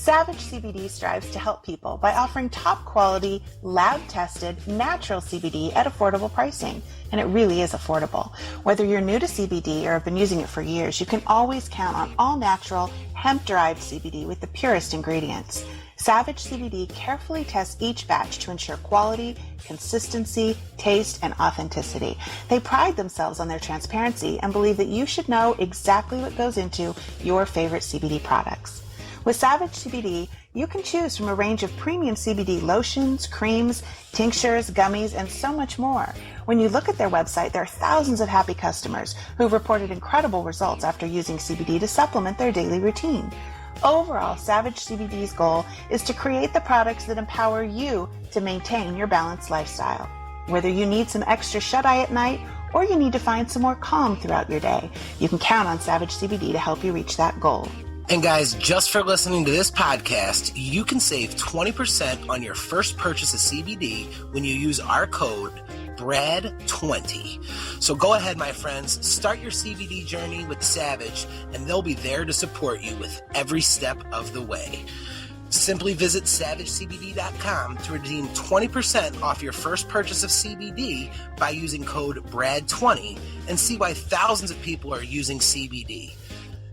Savage CBD strives to help people by offering top quality, lab-tested, natural CBD at affordable pricing. And it really is affordable. Whether you're new to CBD or have been using it for years, you can always count on all-natural, hemp-derived CBD with the purest ingredients. Savage CBD carefully tests each batch to ensure quality, consistency, taste, and authenticity. They pride themselves on their transparency and believe that you should know exactly what goes into your favorite CBD products. With Savage CBD, you can choose from a range of premium CBD lotions, creams, tinctures, gummies, and so much more. When you look at their website, there are thousands of happy customers who've reported incredible results after using CBD to supplement their daily routine. Overall, Savage CBD's goal is to create the products that empower you to maintain your balanced lifestyle. Whether you need some extra shut-eye at night or you need to find some more calm throughout your day, you can count on Savage CBD to help you reach that goal. And guys, just for listening to this podcast, you can save 20% on your first purchase of CBD when you use our code BRAD20. So go ahead, my friends, start your CBD journey with Savage, and they'll be there to support you with every step of the way. Simply visit SavageCBD.com to redeem 20% off your first purchase of CBD by using code BRAD20 and see why thousands of people are using CBD.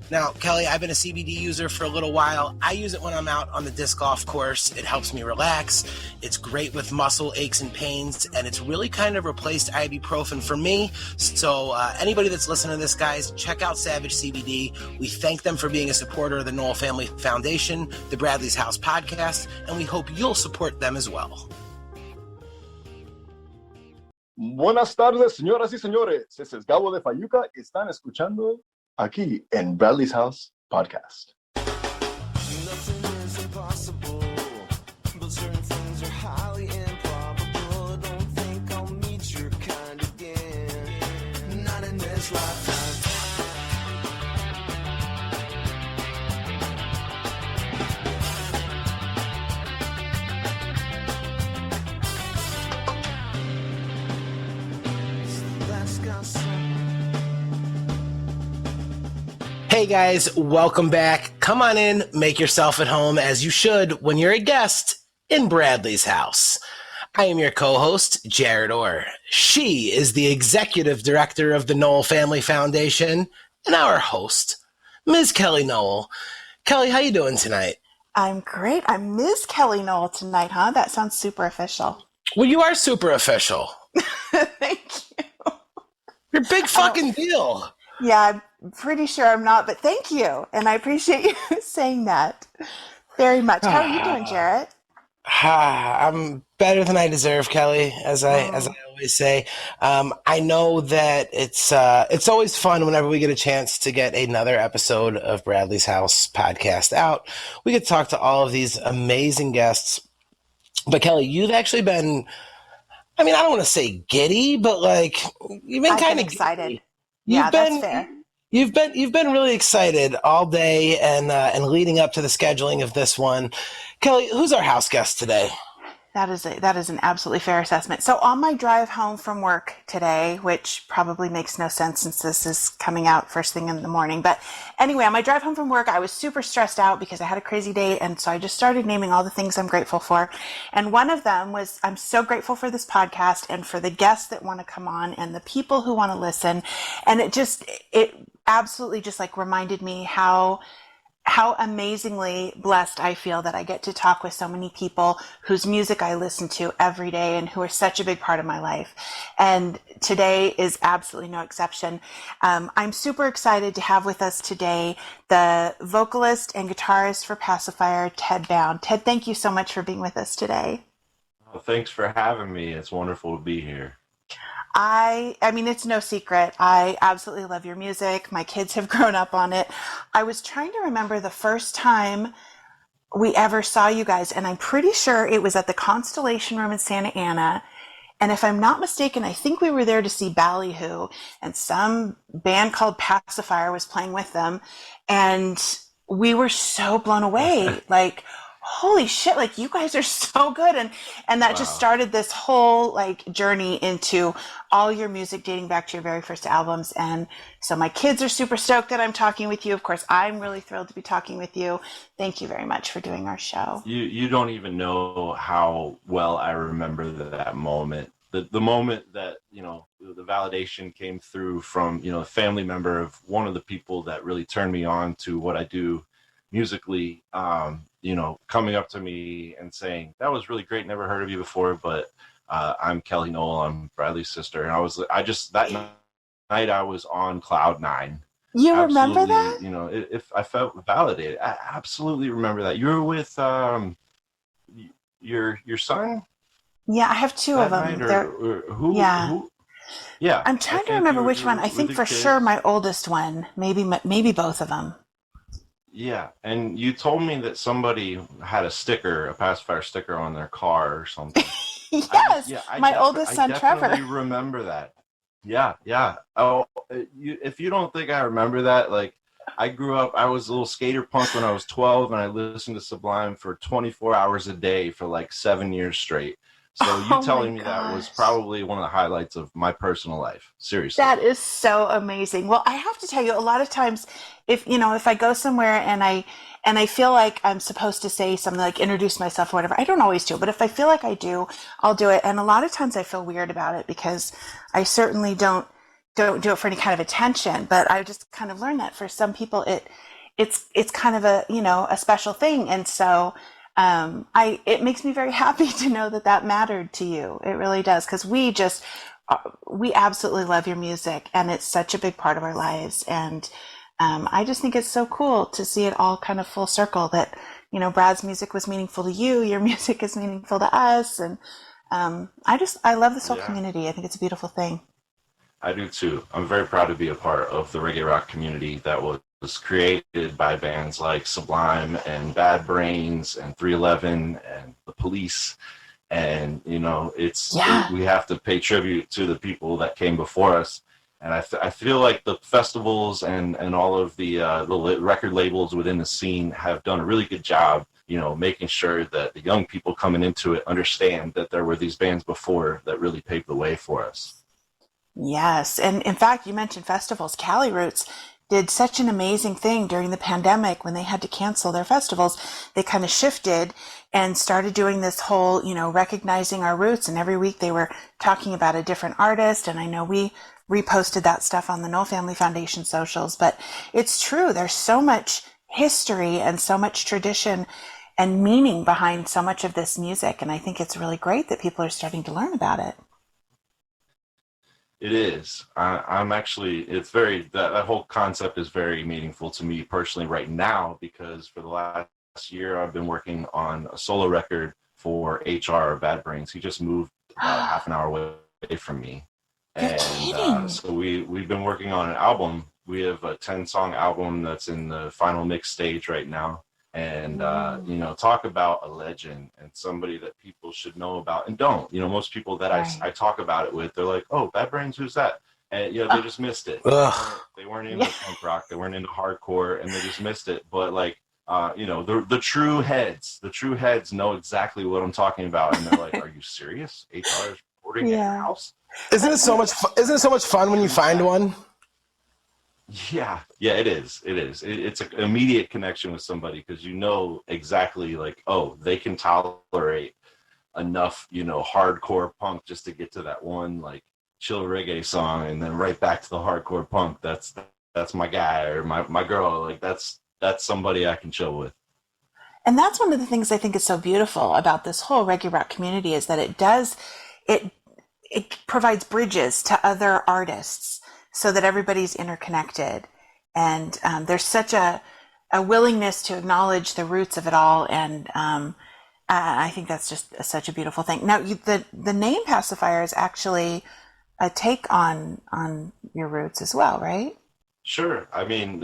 Now, Kelly, I've been a CBD user for a little while. I use it when I'm out on the disc golf course. It helps me relax. It's great with muscle aches and pains, and it's really kind of replaced ibuprofen for me. So anybody that's listening to this, guys, check out Savage CBD. We thank them for being a supporter of the Knoll Family Foundation, the Bradley's House podcast, and we hope you'll support them as well. Buenas tardes, señoras y señores. This is Gabo de Fayuca. Están escuchando aquí en Bradley's House Podcast. Nothing is impossible, but certain things are highly improbable. I don't think I'll meet your kind again, not in this lifetime. That's got some. Hey guys, welcome back. Come on in, make yourself at home as you should when you're a guest in Bradley's house. I am your co-host, Jarett Orr. She is the executive director of the Knoll Family Foundation and our host, Ms. Kelly Knoll. Kelly, how you doing tonight? I'm great. I'm Ms. Kelly Knoll tonight, huh? That sounds super official. Well, you are super official. Thank you. You're a big fucking deal. Yeah, I'm pretty sure I'm not, but thank you. And I appreciate you saying that very much. How are you doing, Jarett? I'm better than I deserve, Kelly, as I always say. I know that it's always fun whenever we get a chance to get another episode of Bradley's House podcast out. We get to talk to all of these amazing guests. But Kelly, you've actually been, I mean, I don't want to say giddy, but like you've been kind of excited. Giddy. That's fair. You've been really excited all day and leading up to the scheduling of this one. Kelly, who's our house guest today? That is an absolutely fair assessment. So on my drive home from work today, which probably makes no sense since this is coming out first thing in the morning. But anyway, on my drive home from work, I was super stressed out because I had a crazy day. And so I just started naming all the things I'm grateful for. And one of them was, I'm so grateful for this podcast and for the guests that want to come on and the people who want to listen. And it absolutely just like reminded me how amazingly blessed I feel that I get to talk with so many people whose music I listen to every day and who are such a big part of my life. And today is absolutely no exception. I'm super excited to have with us today the vocalist and guitarist for Passafire, Ted Bowne. Ted, thank you so much for being with us today. Well, thanks for having me. It's wonderful to be here. I mean, it's no secret. I absolutely love your music. My kids have grown up on it. I was trying to remember the first time we ever saw you guys, and I'm pretty sure it was at the Constellation Room in Santa Ana. And if I'm not mistaken, I think we were there to see Ballyhoo, and some band called Passafire was playing with them. And we were so blown away. Like, Holy shit, like you guys are so good. And that just Wow. started this whole like journey into all your music dating back to your very first albums. And so my kids are super stoked that I'm talking with you. Of course, I'm really thrilled to be talking with you. Thank you very much for doing our show. You don't even know how well I remember that moment. The moment that, the validation came through from, a family member of one of the people that really turned me on to what I do musically, coming up to me and saying, "That was really great. Never heard of you before, but I'm Kelly Noel. I'm Bradley's sister." And that night I was on cloud nine. You remember Absolutely, that? if I felt validated, I absolutely remember that. You were with your son Yeah, I have two of that them. night, or who? Yeah. Who? Yeah, I'm I trying to think remember you which one. were I with think the for sure kids. my oldest one, maybe both of them. Yeah, and you told me that somebody had a pacifier sticker on their car or something. Yes, my oldest I son Trevor. definitely remember that. Yeah, yeah. Oh, if you don't think I remember that, like, I grew up, I was a little skater punk when I was 12, and I listened to Sublime for 24 hours a day for like 7 years straight. So you Oh my telling me that was gosh. probably one of the highlights of my personal life. Seriously. That is so amazing. Well, I have to tell you, a lot of times, if I go somewhere and I feel like I'm supposed to say something like introduce myself or whatever, I don't always do, but if I feel like I do, I'll do it. And a lot of times I feel weird about it because I certainly don't do it for any kind of attention. But I just kind of learned that for some people, it's kind of a special thing, and so it makes me very happy to know that that mattered to you. It really does, because we absolutely love your music, and it's such a big part of our lives. And I just think it's so cool to see it all kind of full circle. That Brad's music was meaningful to you, your music is meaningful to us, and I love this whole Yeah. community. I think it's a beautiful thing. I do too. I'm very proud to be a part of the reggae rock community that was created by bands like Sublime and Bad Brains and 311 and The Police. And, Yeah. we have to pay tribute to the people that came before us. And I feel like the festivals and all of the record labels within the scene have done a really good job, making sure that the young people coming into it understand that there were these bands before that really paved the way for us. Yes. And in fact, you mentioned festivals. Cali Roots did such an amazing thing during the pandemic when they had to cancel their festivals. They kind of shifted and started doing this whole, recognizing our roots. And every week they were talking about a different artist. And I know we reposted that stuff on the Knoll Family Foundation socials. But it's true. There's so much history and so much tradition and meaning behind so much of this music. And I think it's really great that people are starting to learn about it. It is. I'm actually, it's that whole concept is very meaningful to me personally right now, because for the last year I've been working on a solo record for HR Bad Brains. He just moved about half an hour away from me. You're And kidding. so we've been working on an album. We have a 10-song album that's in the final mix stage right now. And, talk about a legend and somebody that people should know about and don't. Most people that Right. I talk about it with, they're like, "Oh, Bad Brains, who's that?" And, they just missed it. Ugh. They weren't into Yeah. punk rock. They weren't into hardcore, and they just missed it. But, like, the true heads know exactly what I'm talking about. And they're like, "Are you serious? HR is recording at your Yeah. house?" Isn't it so much? Isn't it so much fun when you find one? Yeah, it is. It's an immediate connection with somebody, because exactly, like, oh, they can tolerate enough, hardcore punk just to get to that one, like, chill reggae song, and then right back to the hardcore punk. That's my guy or my girl. Like, that's somebody I can chill with. And that's one of the things I think is so beautiful about this whole reggae rock community, is that it it provides bridges to other artists so that everybody's interconnected. And there's such a willingness to acknowledge the roots of it all. And I think that's just such a beautiful thing. Now, the name Pacifier is actually a take on your roots as well, right? Sure. I mean,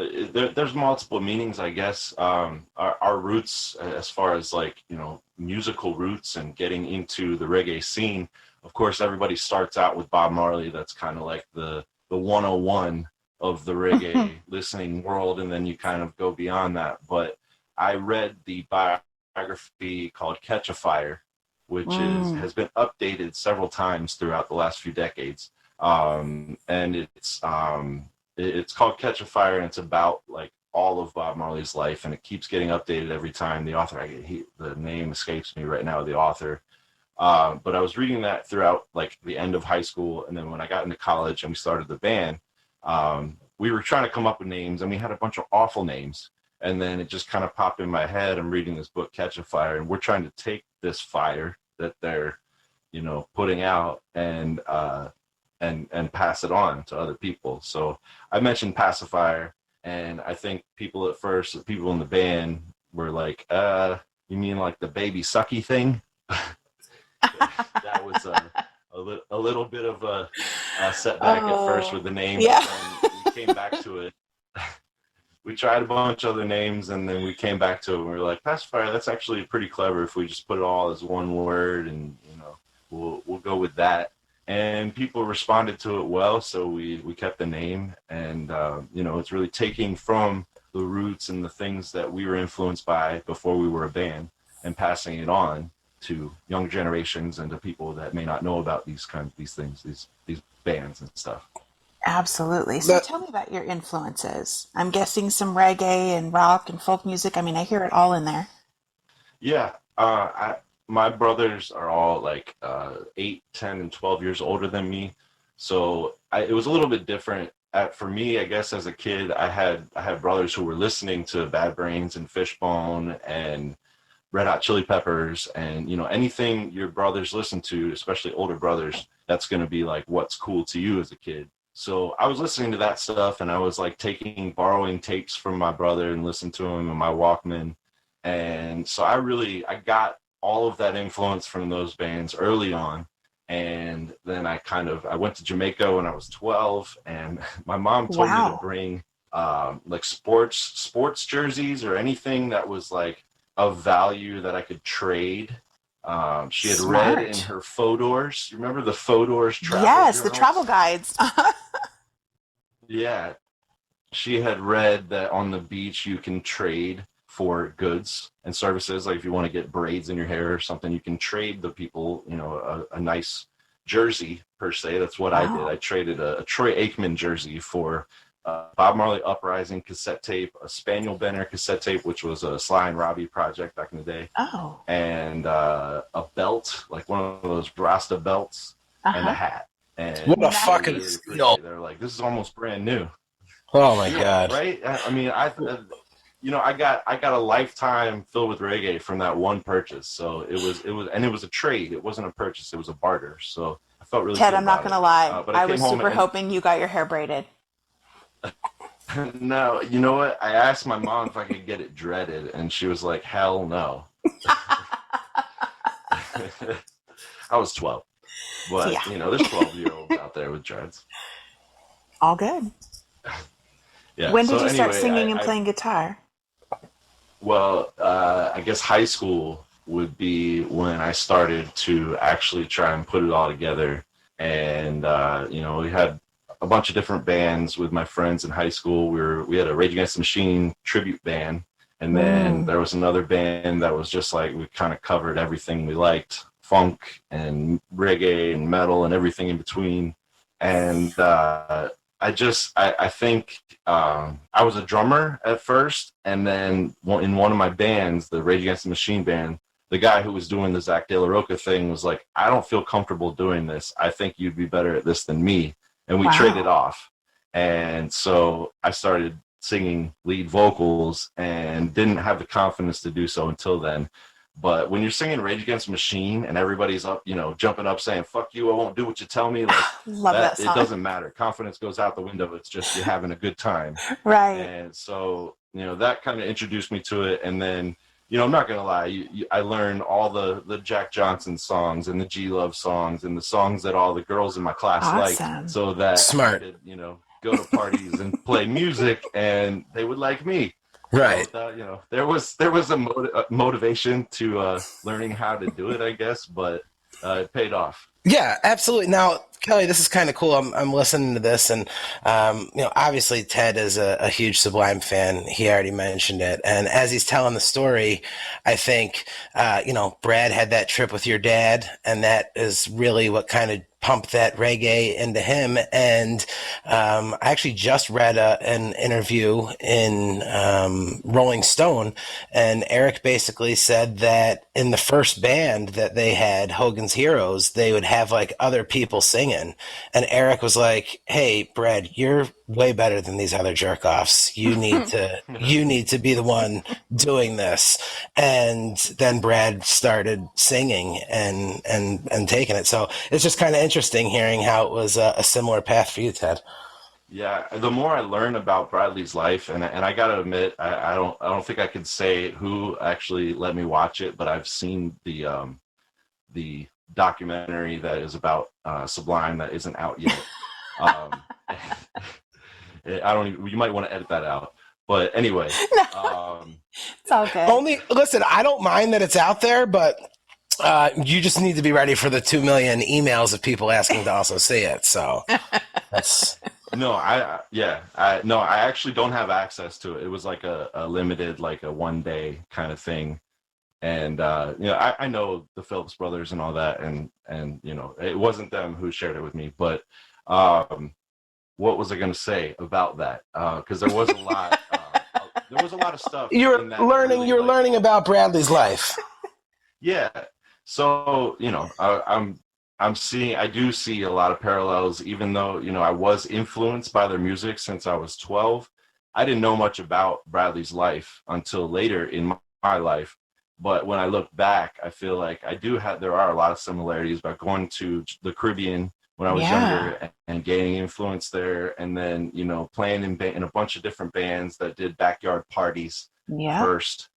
there's multiple meanings, I guess. Our roots, as far as, like, musical roots and getting into the reggae scene, of course, everybody starts out with Bob Marley. That's kind of like the 101 of the reggae listening world, and then you kind of go beyond that. But I read the autobiography called Catch a Fire, which has been updated several times throughout the last few decades. And it's called Catch a Fire, and it's about like all of Bob Marley's life, and it keeps getting updated every time. The author, the name escapes me right now, the author. But I was reading that throughout like the end of high school, and then when I got into college and we started the band, we were trying to come up with names, and we had a bunch of awful names. And then it just kind of popped in my head. I'm reading this book, Catch a Fire, and we're trying to take this fire that they're, putting out and pass it on to other people. So I mentioned Pacifier, and I think people in the band were like, you mean like the baby sucky thing? That was a little bit of a setback at first with the name. Yeah. But then we came back to it. We tried a bunch of other names, and then we came back to it, and we were like, Pacifier, that's actually pretty clever if we just put it all as one word, and we'll go with that. And people responded to it well, so we kept the name. And it's really taking from the roots and the things that we were influenced by before we were a band, and passing it on to young generations and to people that may not know about these things, these bands and stuff. Absolutely. So tell me about your influences. I'm guessing some reggae and rock and folk music. I mean, I hear it all in there. Yeah. My brothers are all like 8, 10, and 12 years older than me. So it was a little bit different. For me, I guess as a kid, I had brothers who were listening to Bad Brains and Fishbone and Red Hot Chili Peppers, and anything your brothers listen to, especially older brothers, that's going to be like what's cool to you as a kid. So I was listening to that stuff, and I was like borrowing tapes from my brother and listening to them in my Walkman. And so I got all of that influence from those bands early on. And then I went to Jamaica when I was 12, and my mom told me to bring like sports jerseys or anything that was like of value that I could trade. She had read in her Fodors. You remember the Fodors travel Yes, journals? the travel guides. Yeah. She had read that on the beach you can trade for goods and services. Like if you want to get braids in your hair or something, you can trade the people, a nice jersey per se. That's what I did. I traded a Troy Aikman jersey for Bob Marley Uprising cassette tape, a Spaniel Benner cassette tape, which was a Sly and Robbie project back in the day. Oh. And a belt, like one of those Rasta belts, and a hat. And what a fucking steal. They're like, this is almost brand new. Oh my God. Right? I mean, I got a lifetime filled with reggae from that one purchase. So it was a trade. It wasn't a purchase. It was a barter. So I felt really Ted, good I'm not going to lie. But I was super hoping you got your hair braided. No, you know what? I asked my mom if I could get it dreaded, and she was like, hell no. I was 12. But, there's 12-year-olds out there with dreads. All good. Yeah. When did you start singing and playing guitar? Well, I guess high school would be when I started to actually try and put it all together. And, we had a bunch of different bands with my friends in high school. We had a Rage Against the Machine tribute band. And then there was another band that was just like, we kind of covered everything we liked, funk and reggae and metal and everything in between. And I think I was a drummer at first. And then in one of my bands, the Rage Against the Machine band, the guy who was doing the Zach De La Rocha thing was like, I don't feel comfortable doing this. I think you'd be better at this than me. And we traded off. And so I started singing lead vocals and didn't have the confidence to do so until then. But when you're singing Rage Against the Machine and everybody's up, jumping up saying, fuck you, I won't do what you tell me. Like, love that song. It doesn't matter. Confidence goes out the window. It's just you're having a good time. Right. And so, that kind of introduced me to it. And then, I'm not going to lie. I learned all the Jack Johnson songs and the G-Love songs and the songs that all the girls in my class liked, so that I could, go to parties and play music and they would like me. Right. So, there was a motivation to learning how to do it, I guess. But it paid off. Yeah, absolutely. Now, Kelly, this is kind of cool. I'm listening to this, and obviously Ted is a huge Sublime fan. He already mentioned it, and as he's telling the story, I think Brad had that trip with your dad, and that is really what kind of pumped that reggae into him. And I actually just read an interview in Rolling Stone, and Eric basically said that in the first band that they had, Hogan's Heroes, they would have like other people singing. And Eric was like, "Hey, Brad, you're way better than these other jerk offs. You need to be the one doing this." And then Brad started singing and taking it. So it's just kind of interesting hearing how it was a similar path for you, Ted. Yeah, the more I learn about Bradley's life, and I gotta admit, I don't think I could say who actually let me watch it, but I've seen the documentary that is about Sublime that isn't out yet. I don't even, you might want to edit that out, but anyway, It's all good. Listen, I don't mind that it's out there, but you just need to be ready for the 2 million emails of people asking to also see it. So that's. No, I actually don't have access to it. It was like a limited, like a 1 day kind of thing. And, I know the Phillips brothers and all that. And, it wasn't them who shared it with me, but, what was I going to say about that? Cause there was a lot, of stuff. You're learning about Bradley's life. Yeah. So, I do see a lot of parallels, even though, I was influenced by their music since I was 12. I didn't know much about Bradley's life until later in my life. But when I look back, I feel like there are a lot of similarities by going to the Caribbean when I was younger and gaining influence there. And then, playing in a bunch of different bands that did backyard parties first.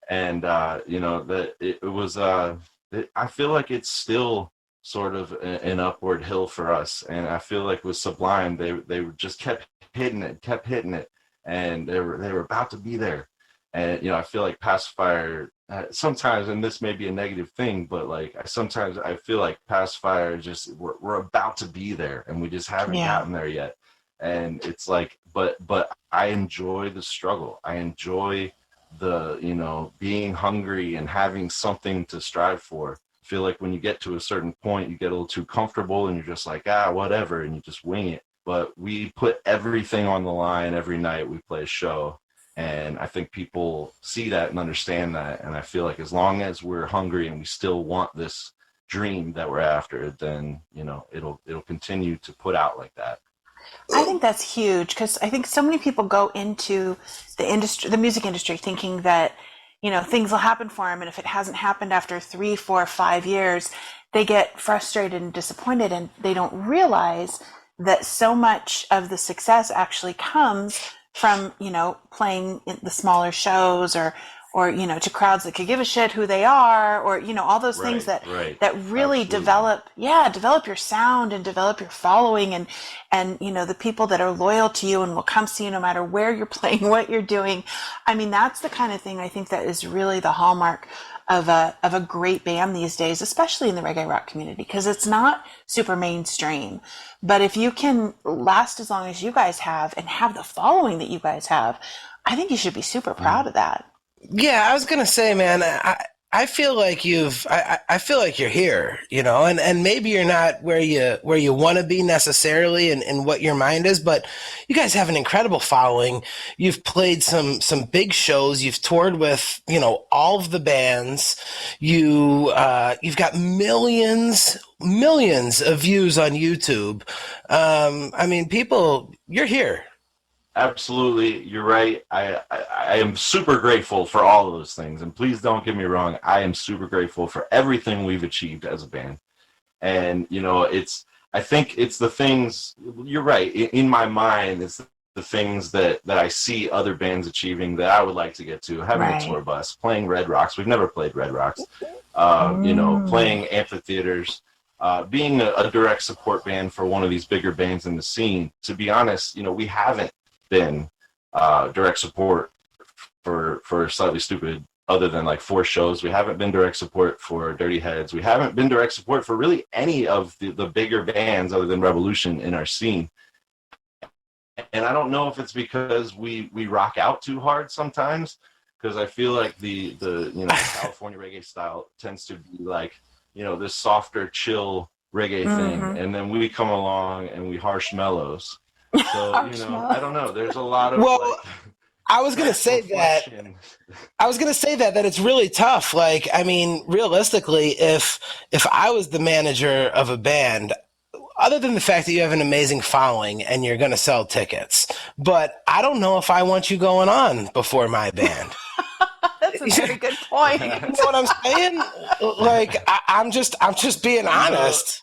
And, it was, I feel like it's still sort of an upward hill for us. And I feel like with Sublime, they just kept hitting it, and they were about to be there. And, I feel like Passafire, sometimes, and this may be a negative thing, but like sometimes I feel like Passafire we're about to be there and we just haven't gotten there yet. And it's like, but I enjoy the struggle. I enjoy the, being hungry and having something to strive for. I feel like when you get to a certain point, you get a little too comfortable and you're just like, whatever, and you just wing it. But we put everything on the line every night we play a show. And I think people see that and understand that. And I feel like as long as we're hungry and we still want this dream that we're after, then, it'll continue to put out like that. I think that's huge, because I think so many people go into the music industry, thinking that, things will happen for them. And if it hasn't happened after 3, 4, 5 years, they get frustrated and disappointed, and they don't realize that so much of the success actually comes from, playing in the smaller shows or, to crowds that could give a shit who they are, or, all those things that really develop your sound and develop your following, and, the people that are loyal to you and will come see you no matter where you're playing, what you're doing. I mean, that's the kind of thing I think that is really the hallmark of a great band these days, especially in the reggae rock community, because it's not super mainstream. But if you can last as long as you guys have and have the following that you guys have, I think you should be super proud of that. Yeah, I was gonna say, man, I feel like I feel like you're here, and maybe you're not where you want to be necessarily and what your mind is, but you guys have an incredible following. You've played some big shows. You've toured with, all of the bands. You've got millions of views on YouTube. I mean, people, you're here. Absolutely, you're right. I am super grateful for all of those things, and please don't get me wrong. I am super grateful for everything we've achieved as a band, and I think it's the things. You're right. In my mind, it's the things that I see other bands achieving that I would like to get to. Having a tour bus, playing Red Rocks. We've never played Red Rocks. Playing amphitheaters. Being a direct support band for one of these bigger bands in the scene. To be honest, we haven't been direct support for Slightly Stoopid other than like 4 shows. We haven't been direct support for Dirty Heads. We haven't been direct support for really any of the bigger bands other than Revolution in our scene. And I don't know if it's because we rock out too hard sometimes, because I feel like the California reggae style tends to be like, this softer, chill reggae thing, and then we come along and we harsh mellows. So I don't know. There's a lot of I was gonna say that. That it's really tough. Like, I mean, realistically, if I was the manager of a band, other than the fact that you have an amazing following and you're gonna sell tickets, but I don't know if I want you going on before my band. That's a very good point. You know what I'm saying? Like, I'm just being honest.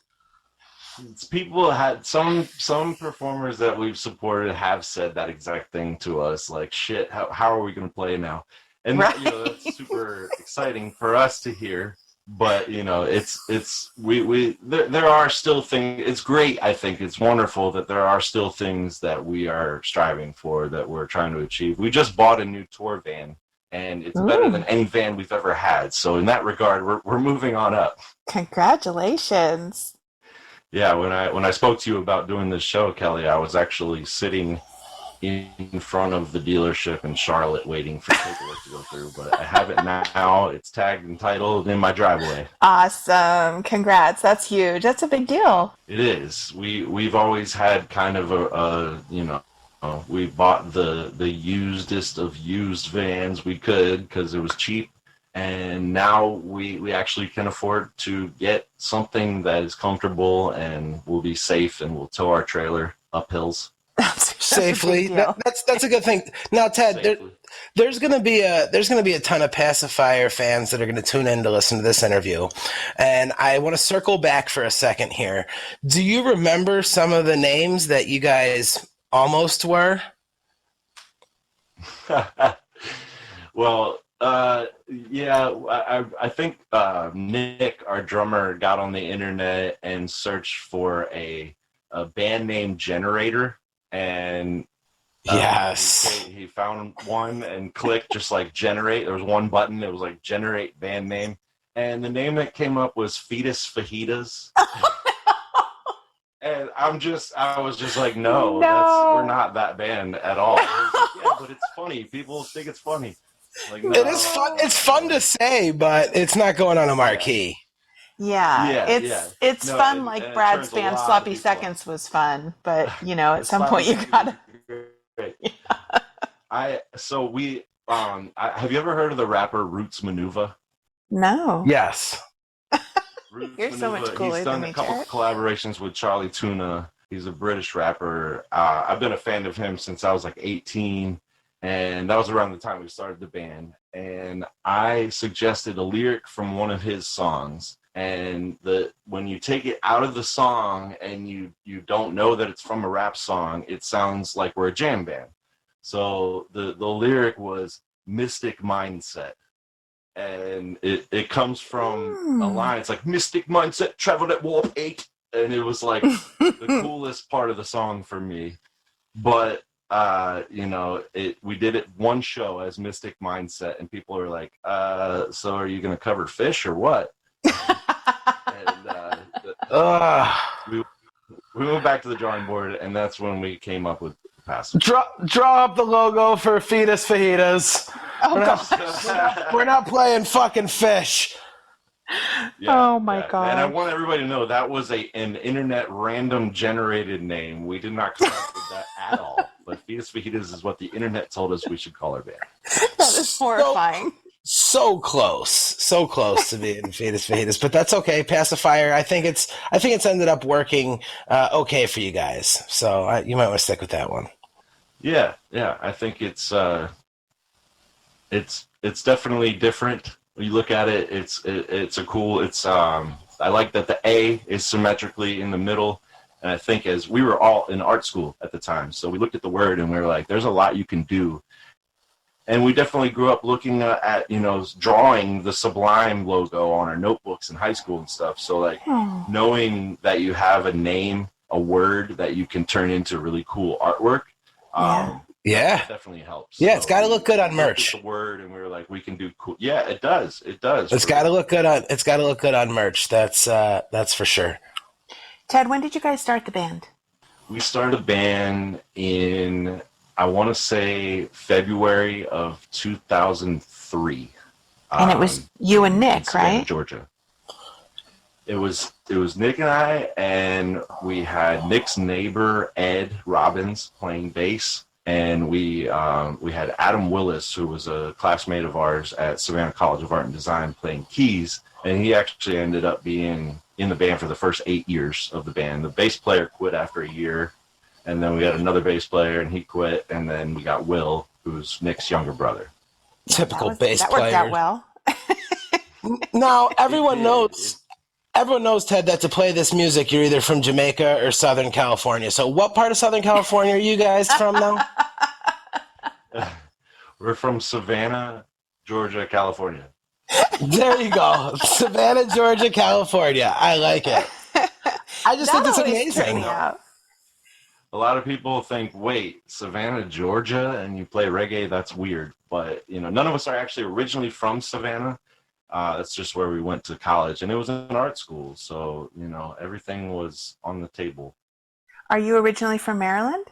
People had some performers that we've supported have said that exact thing to us, like, shit, how are we going to play now? And right. That's super exciting for us to hear. But there are still things. It's great. I think it's wonderful that there are still things that we are striving for, that we're trying to achieve. We just bought a new tour van, and it's better than any van we've ever had. So in that regard, we're moving on up. Congratulations. Yeah, when I spoke to you about doing this show, Kelly, I was actually sitting in front of the dealership in Charlotte waiting for paperwork to go through, but I have it now. It's tagged and titled in my driveway. Awesome. Congrats. That's huge. That's a big deal. It is. We've always had kind of we bought the usedest of used vans we could because it was cheap. And now we actually can afford to get something that is comfortable and will be safe and will tow our trailer up hills safely. That's a good thing. Now, Ted, there's going to be a ton of Passafire fans that are going to tune in to listen to this interview, and I want to circle back for a second here. Do you remember some of the names that you guys almost were? Well. I think Nick, our drummer, got on the internet and searched for a band name Generator, and yes, he found one and clicked just like generate. There was one button. It was like generate band name, and the name that came up was Fetus Fajitas. And I was just like, no. We're not that band at all. Like, but it's funny. People think it's funny. Like, no. It is fun. It's fun to say, but it's not going on a marquee. It's fun. Like Brad's band Sloppy Seconds was fun, but at some point you gotta. Have you ever heard of the rapper Roots Manuva? No. Yes. You're so much cooler He's done than me, a couple Jarett. collaborations with Charlie Tuna. He's a British rapper. I've been a fan of him since I was like 18. And that was around the time we started the band. And I suggested a lyric from one of his songs. And when you take it out of the song and you don't know that it's from a rap song, it sounds like we're a jam band. So the lyric was Mystic Mindset. And it comes from a line. It's like, Mystic Mindset, traveled at warp 8. And it was like the coolest part of the song for me. But we did it one show as Mystic Mindset, and people are like, so are you going to cover Fish or what? We went back to the drawing board, and that's when we came up with Passafire. Draw up the logo for Fetus Fajitas. We're not playing fucking Fish. Oh my God. And I want everybody to know that was an internet random generated name. We did not come up with that at all. But Fetus Fajitas is what the internet told us we should call our band. That is horrifying. So close to being Fetus Fajitas, but that's okay. Passafire. I think it's ended up working okay for you guys. So you might want to stick with that one. Yeah. I think it's definitely different. When you look at it, it's a cool. I like that the A is symmetrically in the middle. And I think as we were all in art school at the time, so we looked at the word and we were like, there's a lot you can do. And we definitely grew up looking at drawing the Sublime logo on our notebooks in high school and stuff. So like knowing that you have a name, a word that you can turn into really cool artwork Yeah. That definitely helps. Yeah, it's got to we look good on looked at merch. the word, and we were like, we can do cool. Yeah, it does. It does. It's got to look good on. It's got to look good on merch. That's for sure. Ted, when did you guys start the band? We started a band in, I want to say, February of 2003. And it was you and in Nick, Savannah, right? Georgia. It was Nick and I, and we had Nick's neighbor Ed Robbins playing bass, and we had Adam Willis, who was a classmate of ours at Savannah College of Art and Design, playing keys, and he actually ended up being in the band for the first 8 years of the band. The bass player quit after a year, and then we had another bass player, and he quit, and then we got Will, who's Nick's younger brother. Typical bass that player. worked out well. Now everyone knows. Everyone knows, Ted, that to play this music, you're either from Jamaica or Southern California. So what part of Southern California are you guys from now? We're from Savannah, Georgia, California. There you go. Savannah, Georgia, California. I like it. I just think it's amazing. A lot of people think, wait, Savannah, Georgia, and you play reggae? That's weird. But, none of us are actually originally from Savannah. That's just where we went to college, and it was an art school. So, everything was on the table. Are you originally from Maryland?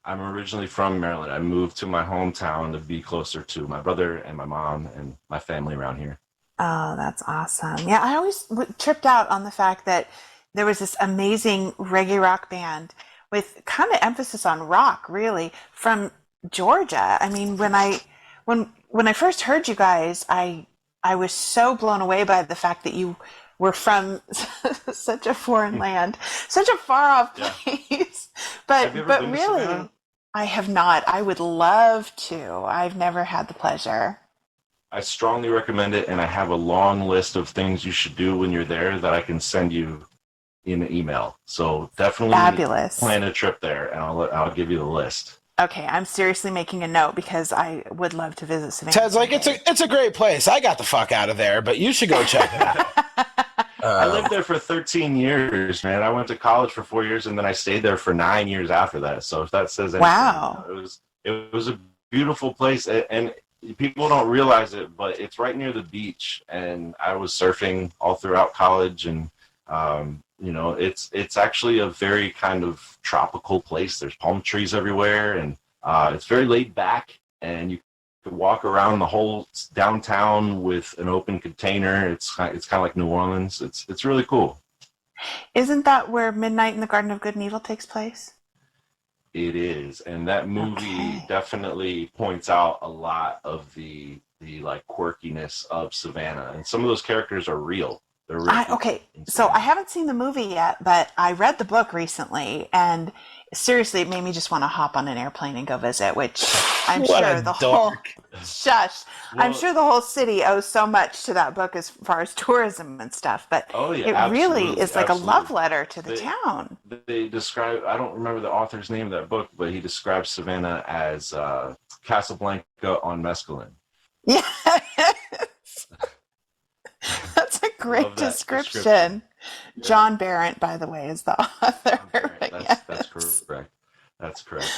I'm originally from Maryland. I moved to my hometown to be closer to my brother and my mom and my family around here. Oh, that's awesome. Yeah, I always tripped out on the fact that there was this amazing reggae rock band with kind of emphasis on rock, really, from Georgia. I mean, when I first heard you guys, I was so blown away by the fact that you were from such a foreign land, such a far off place. But really, I have not. I would love to. I've never had the pleasure. I strongly recommend it, and I have a long list of things you should do when you're there that I can send you in an email. So definitely plan a trip there, and I'll give you the list. Okay, I'm seriously making a note because I would love to visit Savannah. Ted's like, it's a great place. I got the fuck out of there, but you should go check it out. I lived there for 13 years, man. I went to college for 4 years, and then I stayed there for 9 years after that. So if that says anything, wow, it was a beautiful place, and people don't realize it, but it's right near the beach. And I was surfing all throughout college, and it's actually a very kind of tropical place. There's palm trees everywhere, and it's very laid back, and you could walk around the whole downtown with an open container. It's kind of like New Orleans. It's really cool. Isn't that where Midnight in the Garden of Good and Evil takes place? It is, and that movie definitely points out a lot of the like quirkiness of Savannah, and some of those characters are real. So I haven't seen the movie yet, but I read the book recently, and seriously, it made me just want to hop on an airplane and go visit, which I'm sure the whole I'm sure the whole city owes so much to that book as far as tourism and stuff, but it really is like a love letter to the town. They describe, I don't remember the author's name of that book, but he describes Savannah as Casablanca on mescaline. Yeah. That's a great description. Yeah. John Barrett, by the way, is the author. That's correct. That's correct.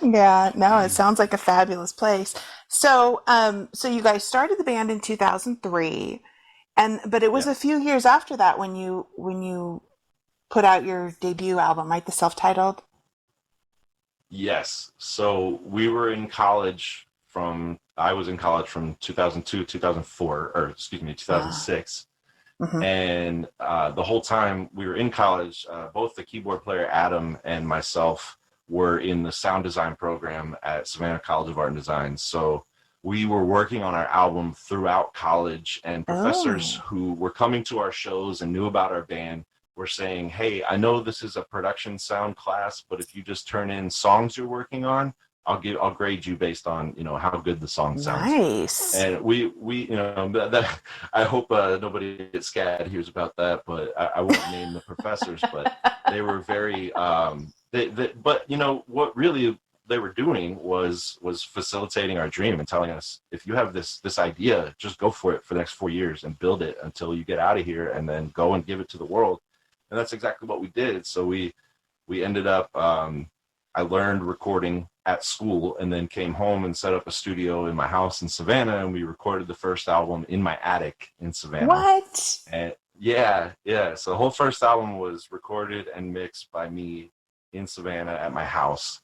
Yeah, no, it sounds like a fabulous place. So, so you guys started the band in 2003, but it was a few years after that when you put out your debut album, right? The self-titled. Yes. So we were in college I was in college from 2002, 2004, or excuse me, 2006. Mm-hmm. And the whole time we were in college, both the keyboard player Adam and myself were in the sound design program at Savannah College of Art and Design. So we were working on our album throughout college, and professors who were coming to our shows and knew about our band were saying, hey, I know this is a production sound class, but if you just turn in songs you're working on, I'll grade you based on, how good the song sounds. Nice. And we that I hope nobody at SCAD hears about that, but I won't name the professors, but they were very, but what really they were doing was facilitating our dream and telling us, if you have this idea, just go for it for the next 4 years and build it until you get out of here, and then go and give it to the world. And that's exactly what we did. So we ended up, I learned recording at school and then came home and set up a studio in my house in Savannah, and we recorded the first album in my attic in Savannah. What? And yeah. So the whole first album was recorded and mixed by me in Savannah at my house.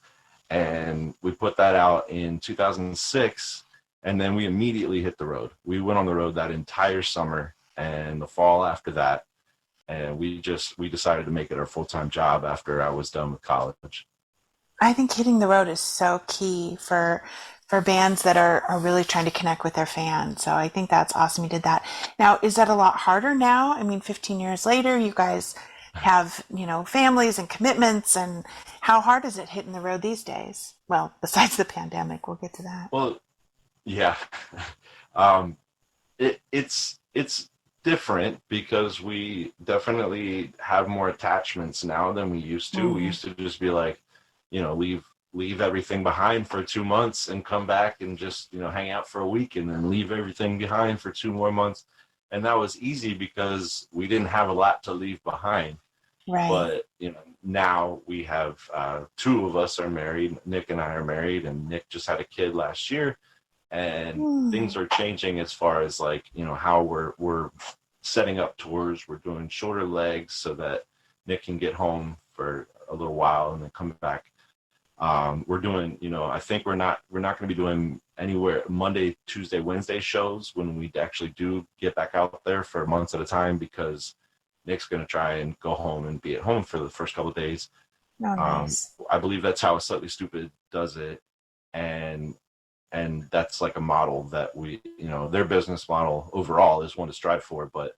And we put that out in 2006, and then we immediately hit the road. We went on the road that entire summer and the fall after that. And we decided to make it our full-time job after I was done with college. I think hitting the road is so key for bands that are really trying to connect with their fans. So I think that's awesome you did that. Now, is that a lot harder now? I mean, 15 years later, you guys have, families and commitments, and how hard is it hitting the road these days? Well, besides the pandemic, we'll get to that. Well, yeah. It's different because we definitely have more attachments now than we used to. We used to just be like, leave everything behind for 2 months and come back and just, hang out for a week and then leave everything behind for 2 more months. And that was easy because we didn't have a lot to leave behind. Right. But, now we have 2 of us are married. Nick and I are married, and Nick just had a kid last year. And things are changing as far as how we're setting up tours. We're doing shorter legs so that Nick can get home for a little while and then come back. We're doing, I think we're not going to be doing anywhere Monday, Tuesday, Wednesday shows when we actually do get back out there for months at a time, because Nick's going to try and go home and be at home for the first couple of days. Oh, nice. I believe that's how Slightly Stoopid does it. And that's like a model that we, their business model overall is one to strive for, but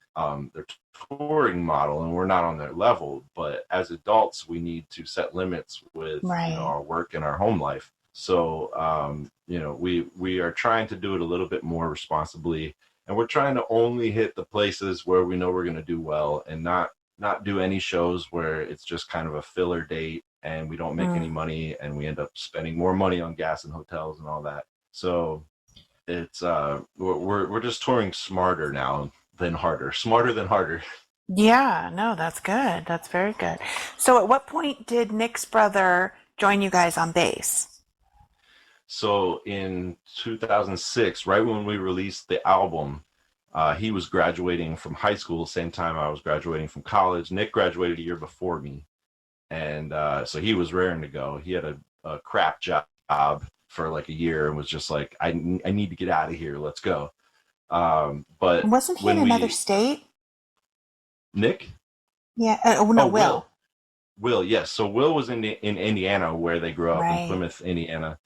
their touring model, and we're not on their level, but as adults, we need to set limits with our work and our home life. So, we are trying to do it a little bit more responsibly, and we're trying to only hit the places where we know we're going to do well, and not do any shows where it's just kind of a filler date and we don't make any money and we end up spending more money on gas and hotels and all that. So it's we're just touring smarter now than harder. Smarter than harder. Yeah, no, that's good. That's very good. So at what point did Nick's brother join you guys on bass? So in 2006, right when we released the album, he was graduating from high school, same time I was graduating from college. Nick graduated a year before me. And so he was raring to go. He had a crap job for like a year and was just like, I need to get out of here. Let's go. But wasn't he in another state? Nick? Yeah. Will. Will, yes. So Will was in Indiana, where they grew up, in Plymouth, Indiana.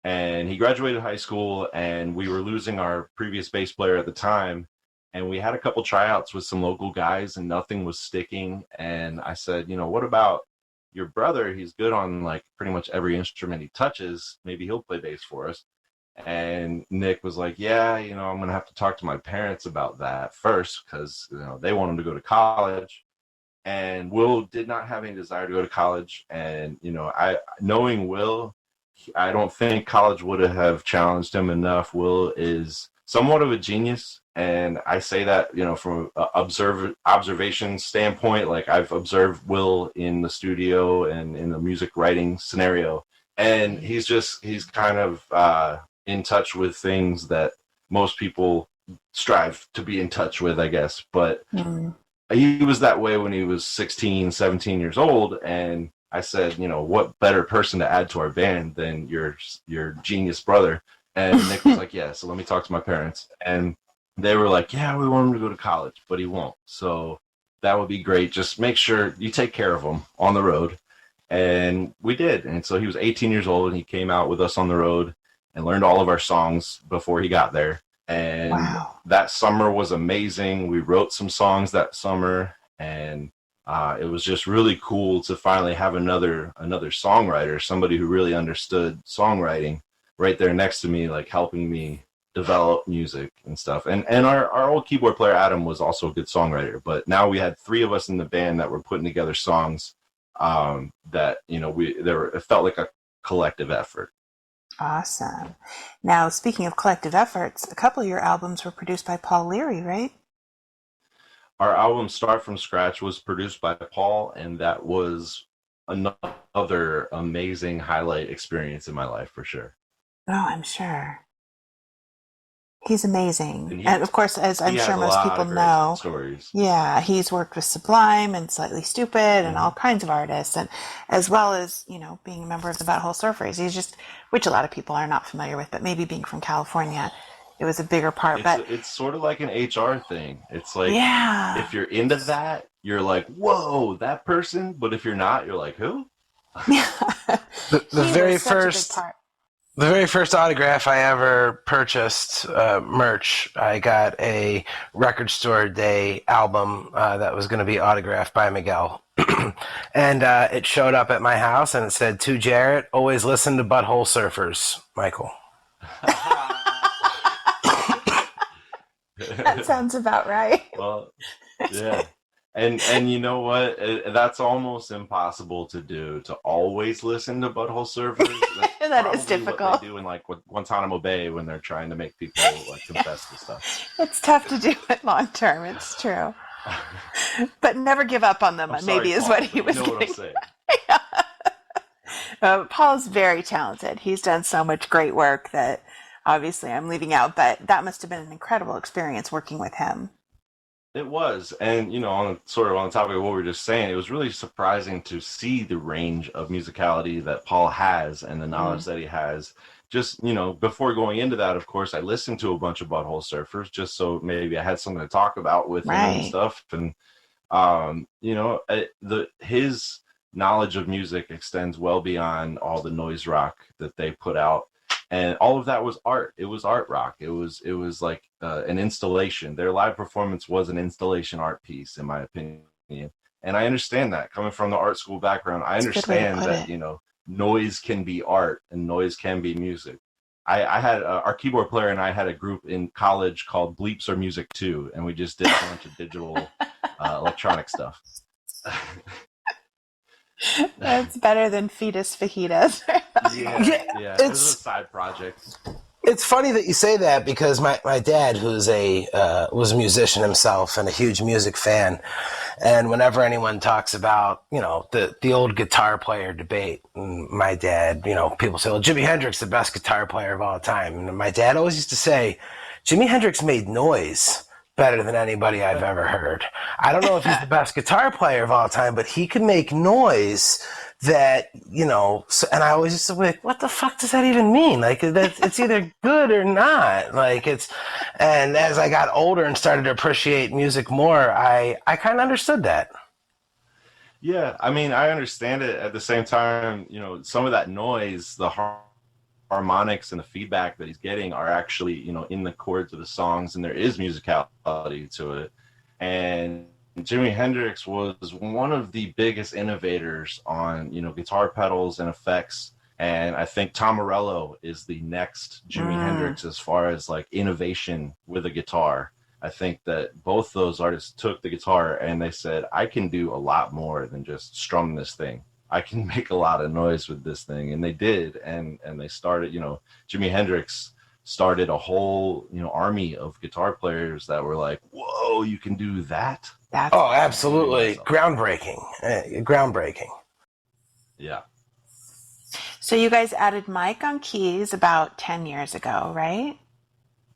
And he graduated high school, and we were losing our previous bass player at the time. And we had a couple tryouts with some local guys, and nothing was sticking. And I said, what about your brother? He's good on like pretty much every instrument he touches. Maybe he'll play bass for us. And Nick was like, yeah, I'm going to have to talk to my parents about that first, because, they want him to go to college. And Will did not have any desire to go to college. And, knowing Will, I don't think college would have challenged him enough. Will is somewhat of a genius. And I say that, from an observation standpoint. Like, I've observed Will in the studio and in the music writing scenario. And he's kind of in touch with things that most people strive to be in touch with, I guess. But he was that way when he was 16, 17 years old. And I said, what better person to add to our band than your genius brother? And Nick was like, yeah, so let me talk to my parents. And they were like, yeah, we want him to go to college, but he won't. So that would be great. Just make sure you take care of him on the road. And we did. And so he was 18 years old, and he came out with us on the road and learned all of our songs before he got there. And that summer was amazing. We wrote some songs that summer, and it was just really cool to finally have another songwriter, somebody who really understood songwriting, right there next to me, like helping me develop music and stuff. And our old keyboard player, Adam, was also a good songwriter. But now we had 3 of us in the band that were putting together songs that, it felt like a collective effort. Awesome. Now, speaking of collective efforts, a couple of your albums were produced by Paul Leary, right? Our album Start From Scratch was produced by Paul, and that was another amazing highlight experience in my life for sure. Oh, I'm sure. He's amazing. And And of course, as he I'm has sure a most lot people of great know, stories. yeah, he's worked with Sublime and Slightly Stupid and all kinds of artists, and as well as, being a member of the Butthole Surfers. He's just, which a lot of people are not familiar with, but maybe being from California, it was a bigger part. But It's sort of like an HR thing. It's like yeah, if you're into that, you're like, whoa, that person. But if you're not, you're like, who? yeah, The he very was such a big first part. The very first autograph I ever purchased, merch, I got a Record Store Day album that was going to be autographed by Miguel. And it showed up at my house and it said, "To Jarett, always listen to Butthole Surfers, Michael." That sounds about right. Well, yeah. And you know what? That's almost impossible to do, to always listen to Butthole Surfers. That's That is probably difficult. what they do in like Guantanamo Bay when they're trying to make people like confess to stuff. It's tough to do it long term. It's true, but never give up on them. I'm sorry, Maybe is Paul, what he but was you know what I'm getting. saying. Paul's very talented. He's done so much great work that obviously I'm leaving out, but that must have been an incredible experience working with him. It was, and on the topic of what we were just saying, it was really surprising to see the range of musicality that Paul has and the knowledge that he has. Just before going into that, of course, I listened to a bunch of Butthole Surfers just so maybe I had something to talk about with him and Right. stuff. And his knowledge of music extends well beyond all the noise rock that they put out. And all of that was art. It was art rock. It was like an installation. Their live performance was an installation art piece, in my opinion. And I understand that coming from the art school background. I That's a good way to understand put that noise can be art and noise can be music. I had our keyboard player and I had a group in college called Bleeps Are Music Too, and we just did a bunch of digital electronic stuff. That's better than fetus fajitas. Yeah. It was a side project. It's funny that you say that because my dad, who's was a musician himself and a huge music fan, and whenever anyone talks about the old guitar player debate, my dad, people say, well, Jimi Hendrix the best guitar player of all time, and my dad always used to say, Jimi Hendrix made noise better than anybody I've ever heard. I don't know if he's the best guitar player of all time, but he can make noise that, and I always used to be like, what the fuck does that even mean? Like, that it's either good or not. Like, and as I got older and started to appreciate music more, I kind of understood that. Yeah, I mean, I understand it. At the same time, some of that noise, the harmonics and the feedback that he's getting are actually, in the chords of the songs, and there is musicality to it. And Jimi Hendrix was one of the biggest innovators on, guitar pedals and effects. And I think Tom Morello is the next Jimi Hendrix as far as like innovation with a guitar. I think that both those artists took the guitar and they said, I can do a lot more than just strum this thing. I can make a lot of noise with this thing. And they did. And they started, Jimi Hendrix started a whole, army of guitar players that were like, whoa, you can do that? Oh, absolutely. Groundbreaking. Groundbreaking. Yeah. So you guys added Mike on keys about 10 years ago, right?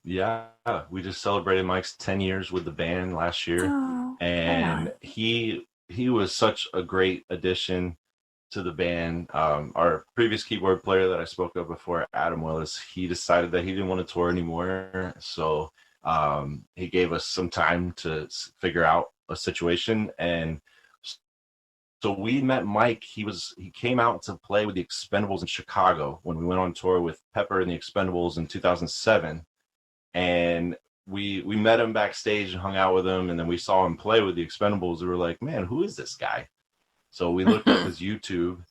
Yeah. We just celebrated Mike's 10 years with the band last year. Oh, And he was such a great addition to the band. Our previous keyboard player that I spoke of before, Adam Willis, he decided that he didn't want to tour anymore. So he gave us some time to figure out a situation. And so we met Mike. He came out to play with the Expendables in Chicago when we went on tour with Pepper and the Expendables in 2007. And we met him backstage and hung out with him. And then we saw him play with the Expendables. We were like, man, who is this guy? So we looked up his YouTube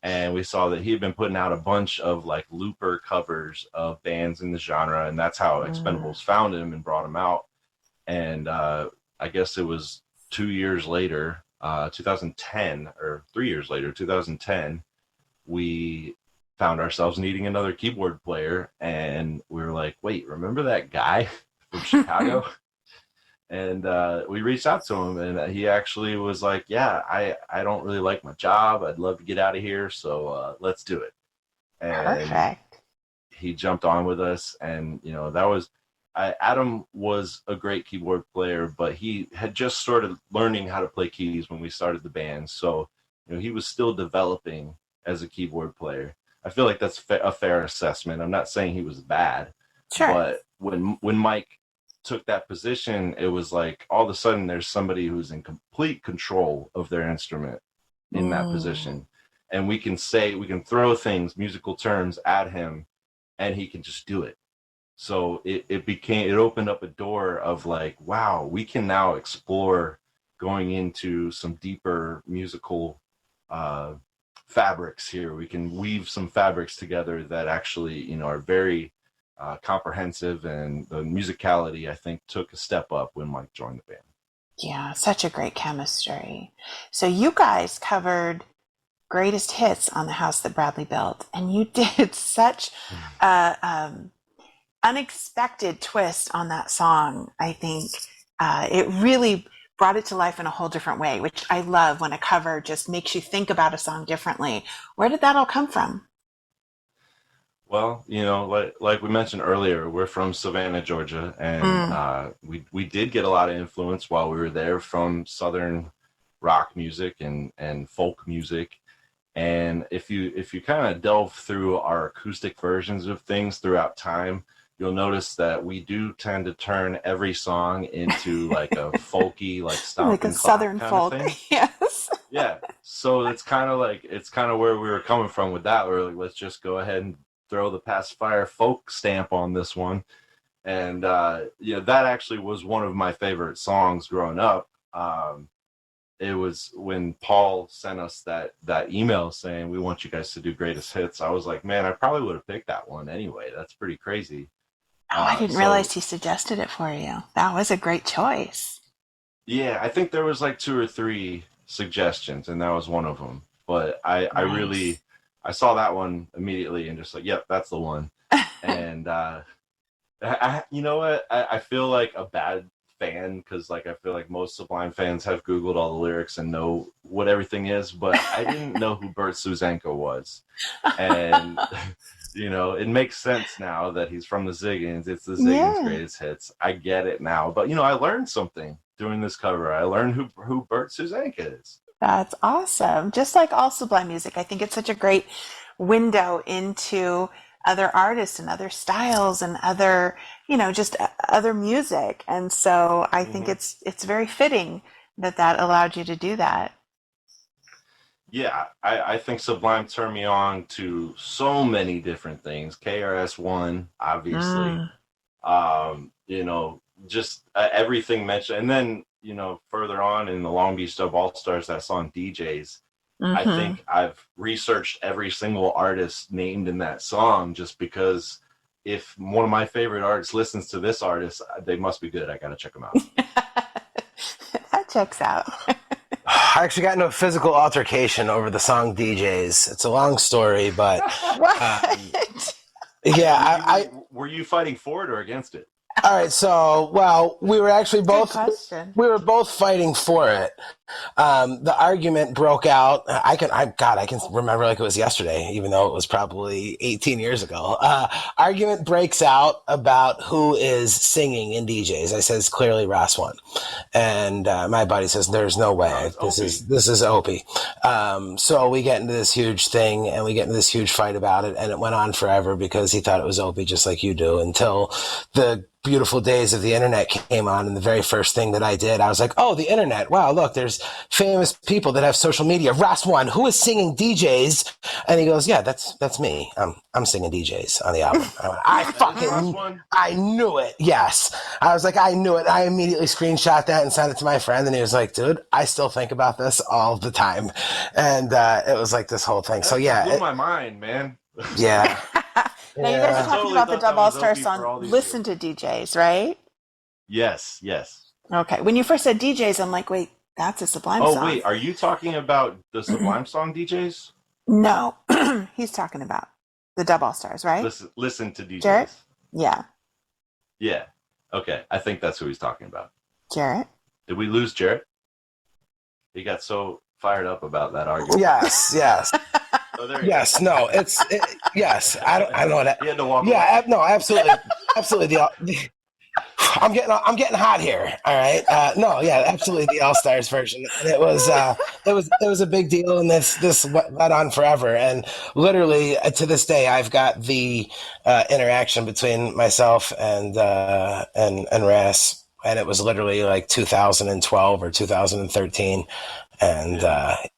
and we saw that he had been putting out a bunch of like looper covers of bands in the genre. And that's how Expendables found him and brought him out. And I guess it was 2 years later, 2010, or 3 years later, 2010, we found ourselves needing another keyboard player. And we were like, wait, remember that guy from Chicago? And we reached out to him, and he actually was like, yeah, I don't really like my job. I'd love to get out of here. So let's do it. And Perfect. he jumped on with us. And, you know, Adam was a great keyboard player, but he had just started learning how to play keys when we started the band. So, you know, he was still developing as a keyboard player. I feel like that's a fair assessment. I'm not saying he was bad, Sure. but when Mike took that position, it was like all of a sudden there's somebody who's in complete control of their instrument in that position. And we can throw things, musical terms at him, and he can just do it. So it opened up a door of like, wow, we can now explore going into some deeper musical fabrics here. We can weave some fabrics together that actually, you know, are very comprehensive, and the musicality, I think, took a step up when Mike joined the band. Yeah, such a great chemistry. So you guys covered Greatest Hits on the House That Bradley Built, and you did such unexpected twist on that song. I think it really brought it to life in a whole different way, which I love when a cover just makes you think about a song differently. Where did that all come from? Well, you know, like we mentioned earlier, we're from Savannah, Georgia, and we did get a lot of influence while we were there from Southern rock music and folk music. And if you kind of delve through our acoustic versions of things throughout time, you'll notice that we do tend to turn every song into like a folky, like stomp Like a and clap Southern kind folk. of thing. Yes. Yeah. So it's kind of where we were coming from with that. We're like, let's just go ahead and throw the Passafire folk stamp on this one. And yeah, that actually was one of my favorite songs growing up. It was when Paul sent us that email saying, we want you guys to do Greatest Hits. I was like, man, I probably would have picked that one anyway. That's pretty crazy. Oh, I didn't realize he suggested it for you. That was a great choice. Yeah, I think there was like 2 or 3 suggestions, and that was one of them. But I saw that one immediately and just like, yep, that's the one. And you know what? I feel like a bad fan, because like I feel like most Sublime fans have Googled all the lyrics and know what everything is, but I didn't know who Bert Susanka was. And you know, it makes sense now that he's from the Ziggins. It's the Ziggins Greatest Hits. I get it now. But you know, I learned something doing this cover. I learned who Bert Susanka is. That's awesome. Just like all Sublime music, I think it's such a great window into other artists and other styles and other, you know, just other music. And so I think it's very fitting that allowed you to do that. Yeah, I think Sublime turned me on to so many different things. KRS-One, obviously. You know, just everything mentioned. And then, you know, further on in the Long Beach Dub All-Stars, that song DJs. I think I've researched every single artist named in that song, just because if one of my favorite artists listens to this artist, they must be good. I got to check them out. That checks out. I actually got into a physical altercation over the song DJs. It's a long story, but What? yeah, were you fighting for it or against it? All right, so we were actually both fighting for it. The argument broke out. I can remember like it was yesterday, even though it was probably 18 years ago. Argument breaks out about who is singing in DJs. I says clearly Ross won, and my buddy says there's no way. This is Opie. So we get into this huge thing, and we get into this huge fight about it, and it went on forever because he thought it was Opie, just like you do, until the beautiful days of the internet came on, and the very first thing that I did, I was like, oh, the internet. Wow, look, there's famous people that have social media. Ross one, who is singing DJs? And he goes, yeah, that's me. I'm singing DJs on the album. I knew it. Yes. I was like, I knew it. I immediately screenshot that and sent it to my friend, and he was like, dude, I still think about this all the time. And it was like this whole thing. So yeah. It blew my mind, man. Yeah. Now you guys are talking about the Dub All-Star song, Listen to DJs, right? Yes. Okay. When you first said DJs, I'm like, wait, that's a Sublime song. Oh, wait, are you talking about the Sublime song DJs? No, he's talking about the Dub All-Stars, right? Listen to DJs. Jarett? Yeah. Yeah. Okay. I think that's who he's talking about. Jarett? Did we lose Jarett? He got so fired up about that argument. Yes. Oh, there Yes, no, yes. I don't know that. He had to walk Yeah, away. no, absolutely. I'm getting hot here. All right. No, yeah, absolutely the All Stars version. And it was a big deal, and this went on forever. And literally to this day, I've got the interaction between myself and Ras, and it was literally like 2012 or 2013, and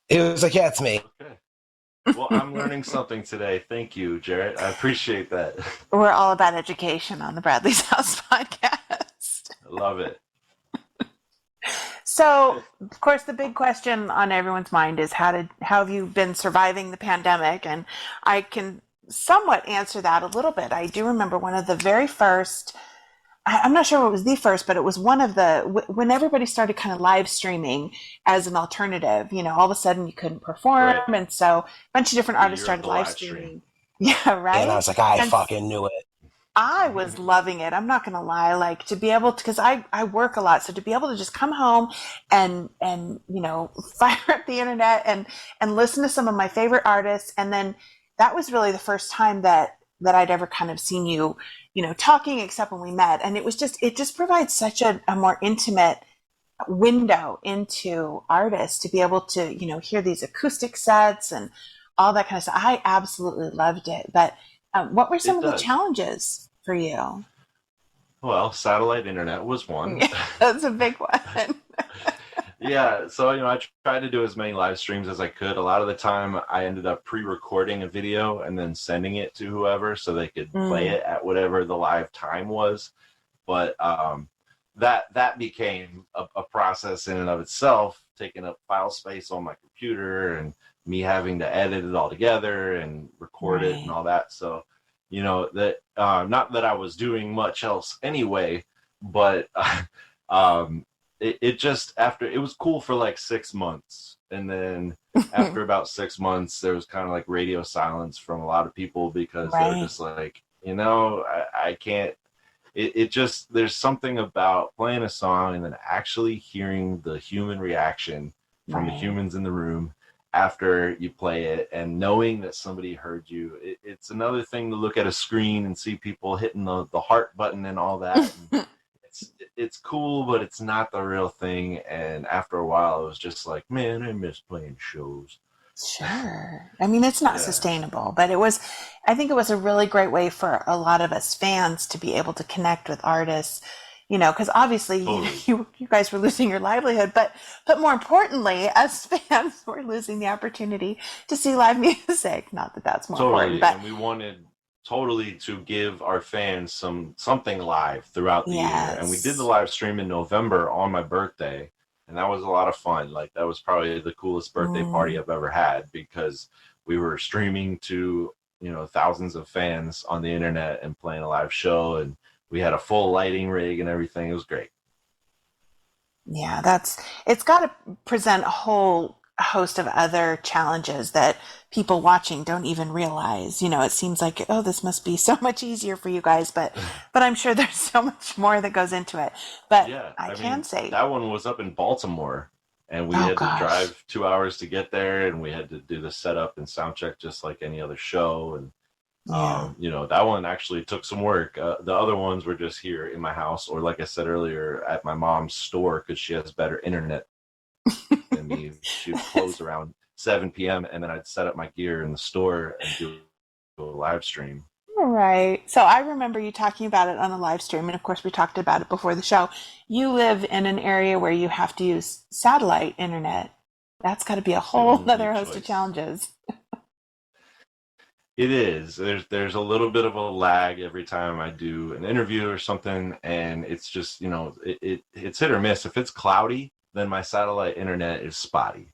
it was like, yeah, it's me. Okay. Well, I'm learning something today. Thank you, Jarett. I appreciate that. We're all about education on the Bradley's House podcast. I love it. So, of course, the big question on everyone's mind is how have you been surviving the pandemic? And I can somewhat answer that a little bit. I do remember one of the very first, I'm not sure what was the first, but it was one of when everybody started kind of live streaming as an alternative. All of a sudden you couldn't perform. Right. And so a bunch of different artists started live streaming. Yeah, right. And I was like, I fucking knew it. I was loving it. I'm not going to lie. Like, to be able to, because I work a lot. So to be able to just come home and fire up the internet and listen to some of my favorite artists. And then that was really the first time that I'd ever kind of seen you, talking, except when we met. And it just provides such a more intimate window into artists to be able to, hear these acoustic sets and all that kind of stuff. I absolutely loved it. But what were some of the challenges for you? Well, satellite internet was one. That's a big one. Yeah, so I tried to do as many live streams as I could. A lot of the time I ended up pre-recording a video and then sending it to whoever so they could play it at whatever the live time was. But that became a process in and of itself, taking up file space on my computer and me having to edit it all together and record it and all that. So, that not that I was doing much else anyway, but it just, after, it was cool for like 6 months. And then after about 6 months, there was kind of like radio silence from a lot of people because they were just like, I can't, it just, there's something about playing a song and then actually hearing the human reaction from the humans in the room after you play it and knowing that somebody heard you. It's another thing to look at a screen and see people hitting the heart button and all that. And it's cool, but it's not the real thing. And after a while, it was just like, man, I miss playing shows. Sure. I mean, it's not sustainable, but I think it was a really great way for a lot of us fans to be able to connect with artists, because obviously you guys were losing your livelihood, but more importantly, as fans, we're losing the opportunity to see live music. Not that that's more important, but and we wanted totally to give our fans something live throughout the year. And we did the live stream in November on my birthday. And that was a lot of fun. Like, that was probably the coolest birthday party I've ever had because we were streaming to, thousands of fans on the internet and playing a live show. And we had a full lighting rig and everything. It was great. Yeah, it's got to present a whole host of other challenges that people watching don't even realize. It seems like, oh, this must be so much easier for you guys, but I'm sure there's so much more that goes into it. But yeah, I can say that one was up in Baltimore, and we had to drive 2 hours to get there, and we had to do the setup and sound check just like any other show. And that one actually took some work. The other ones were just here in my house, or like I said earlier, at my mom's store, because she has better internet than me. She would close around 7 p.m. and then I'd set up my gear in the store and do a live stream. Right. So I remember you talking about it on a live stream, and of course we talked about it before the show. You live in an area where you have to use satellite internet. That's got to be a whole other host of challenges. It is. There's a little bit of a lag every time I do an interview or something, and it's just, it's hit or miss. If it's cloudy, then my satellite internet is spotty.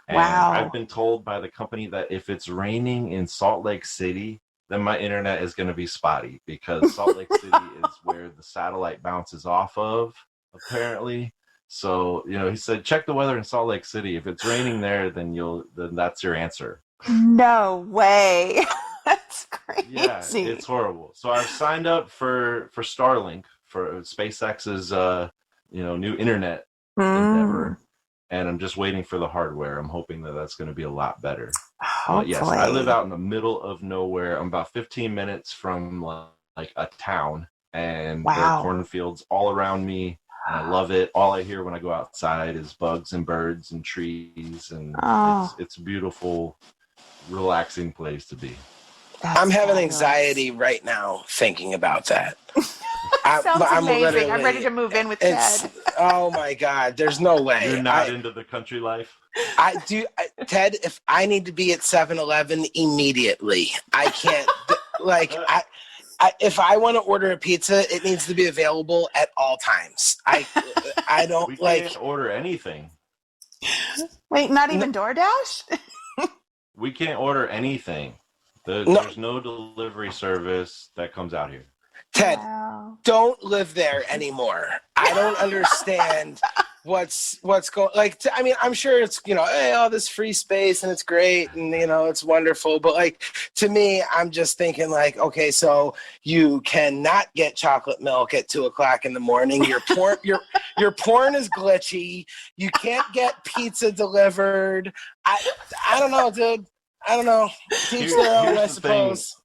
And I've been told by the company that if it's raining in Salt Lake City, then my internet is going to be spotty because Salt Lake City is where the satellite bounces off of, apparently. So, he said, check the weather in Salt Lake City. If it's raining there, then that's your answer. No way. That's crazy. Yeah, it's horrible. So I've signed up for Starlink, for SpaceX's new internet endeavor, and I'm just waiting for the hardware. I'm hoping that that's going to be a lot better. Yes, I live out in the middle of nowhere. I'm about 15 minutes from like a town, and there are cornfields all around me. And I love it. All I hear when I go outside is bugs and birds and trees, and it's a beautiful, relaxing place to be. I'm having anxiety right now thinking about that. Sounds amazing. I'm ready to move in with Ted. Oh my God, there's no way. You're not into the country life? Ted, if I need to be at 7-Eleven immediately, I can't, if I want to order a pizza, it needs to be available at all times. I don't we can't order anything. Wait, not even DoorDash? We can't order anything. There's no delivery service that comes out here. Ted, don't live there anymore. I don't understand what's going. I'm sure it's hey, all this free space and it's great and it's wonderful. But to me, I'm just thinking okay, so you cannot get chocolate milk at 2:00 in the morning. Your porn is glitchy. You can't get pizza delivered. I don't know, dude. I don't know. Teach their own, I suppose.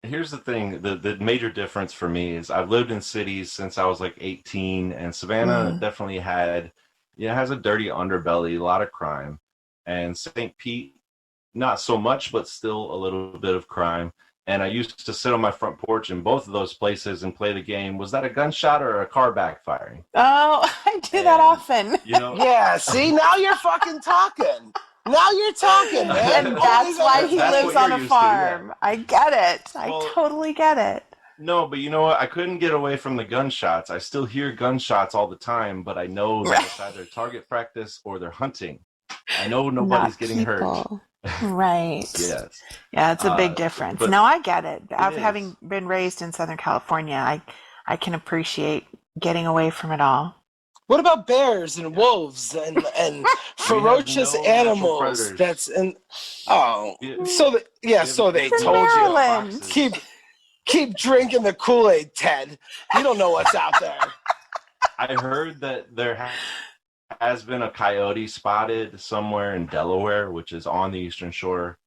Here's the thing. The major difference for me is I've lived in cities since I was 18, and Savannah definitely has a dirty underbelly, a lot of crime. And St. Pete, not so much, but still a little bit of crime. And I used to sit on my front porch in both of those places and play the game. Was that a gunshot or a car backfiring? Oh, I do that often. Yeah, see, now you're fucking talking. Now you're talking, man. And that's why he lives on a farm. I get it. I totally get it. No, but you know what? I couldn't get away from the gunshots. I still hear gunshots all the time, but I know that it's either target practice or they're hunting. I know nobody's getting hurt. Right. Yes. Yeah, it's a big difference. No, I get it. After having been raised in Southern California, I can appreciate getting away from it all. What about bears and wolves and ferocious animals? So they told you. Keep drinking the Kool-Aid, Ted. You don't know what's out there. I heard that there has been a coyote spotted somewhere in Delaware, which is on the Eastern Shore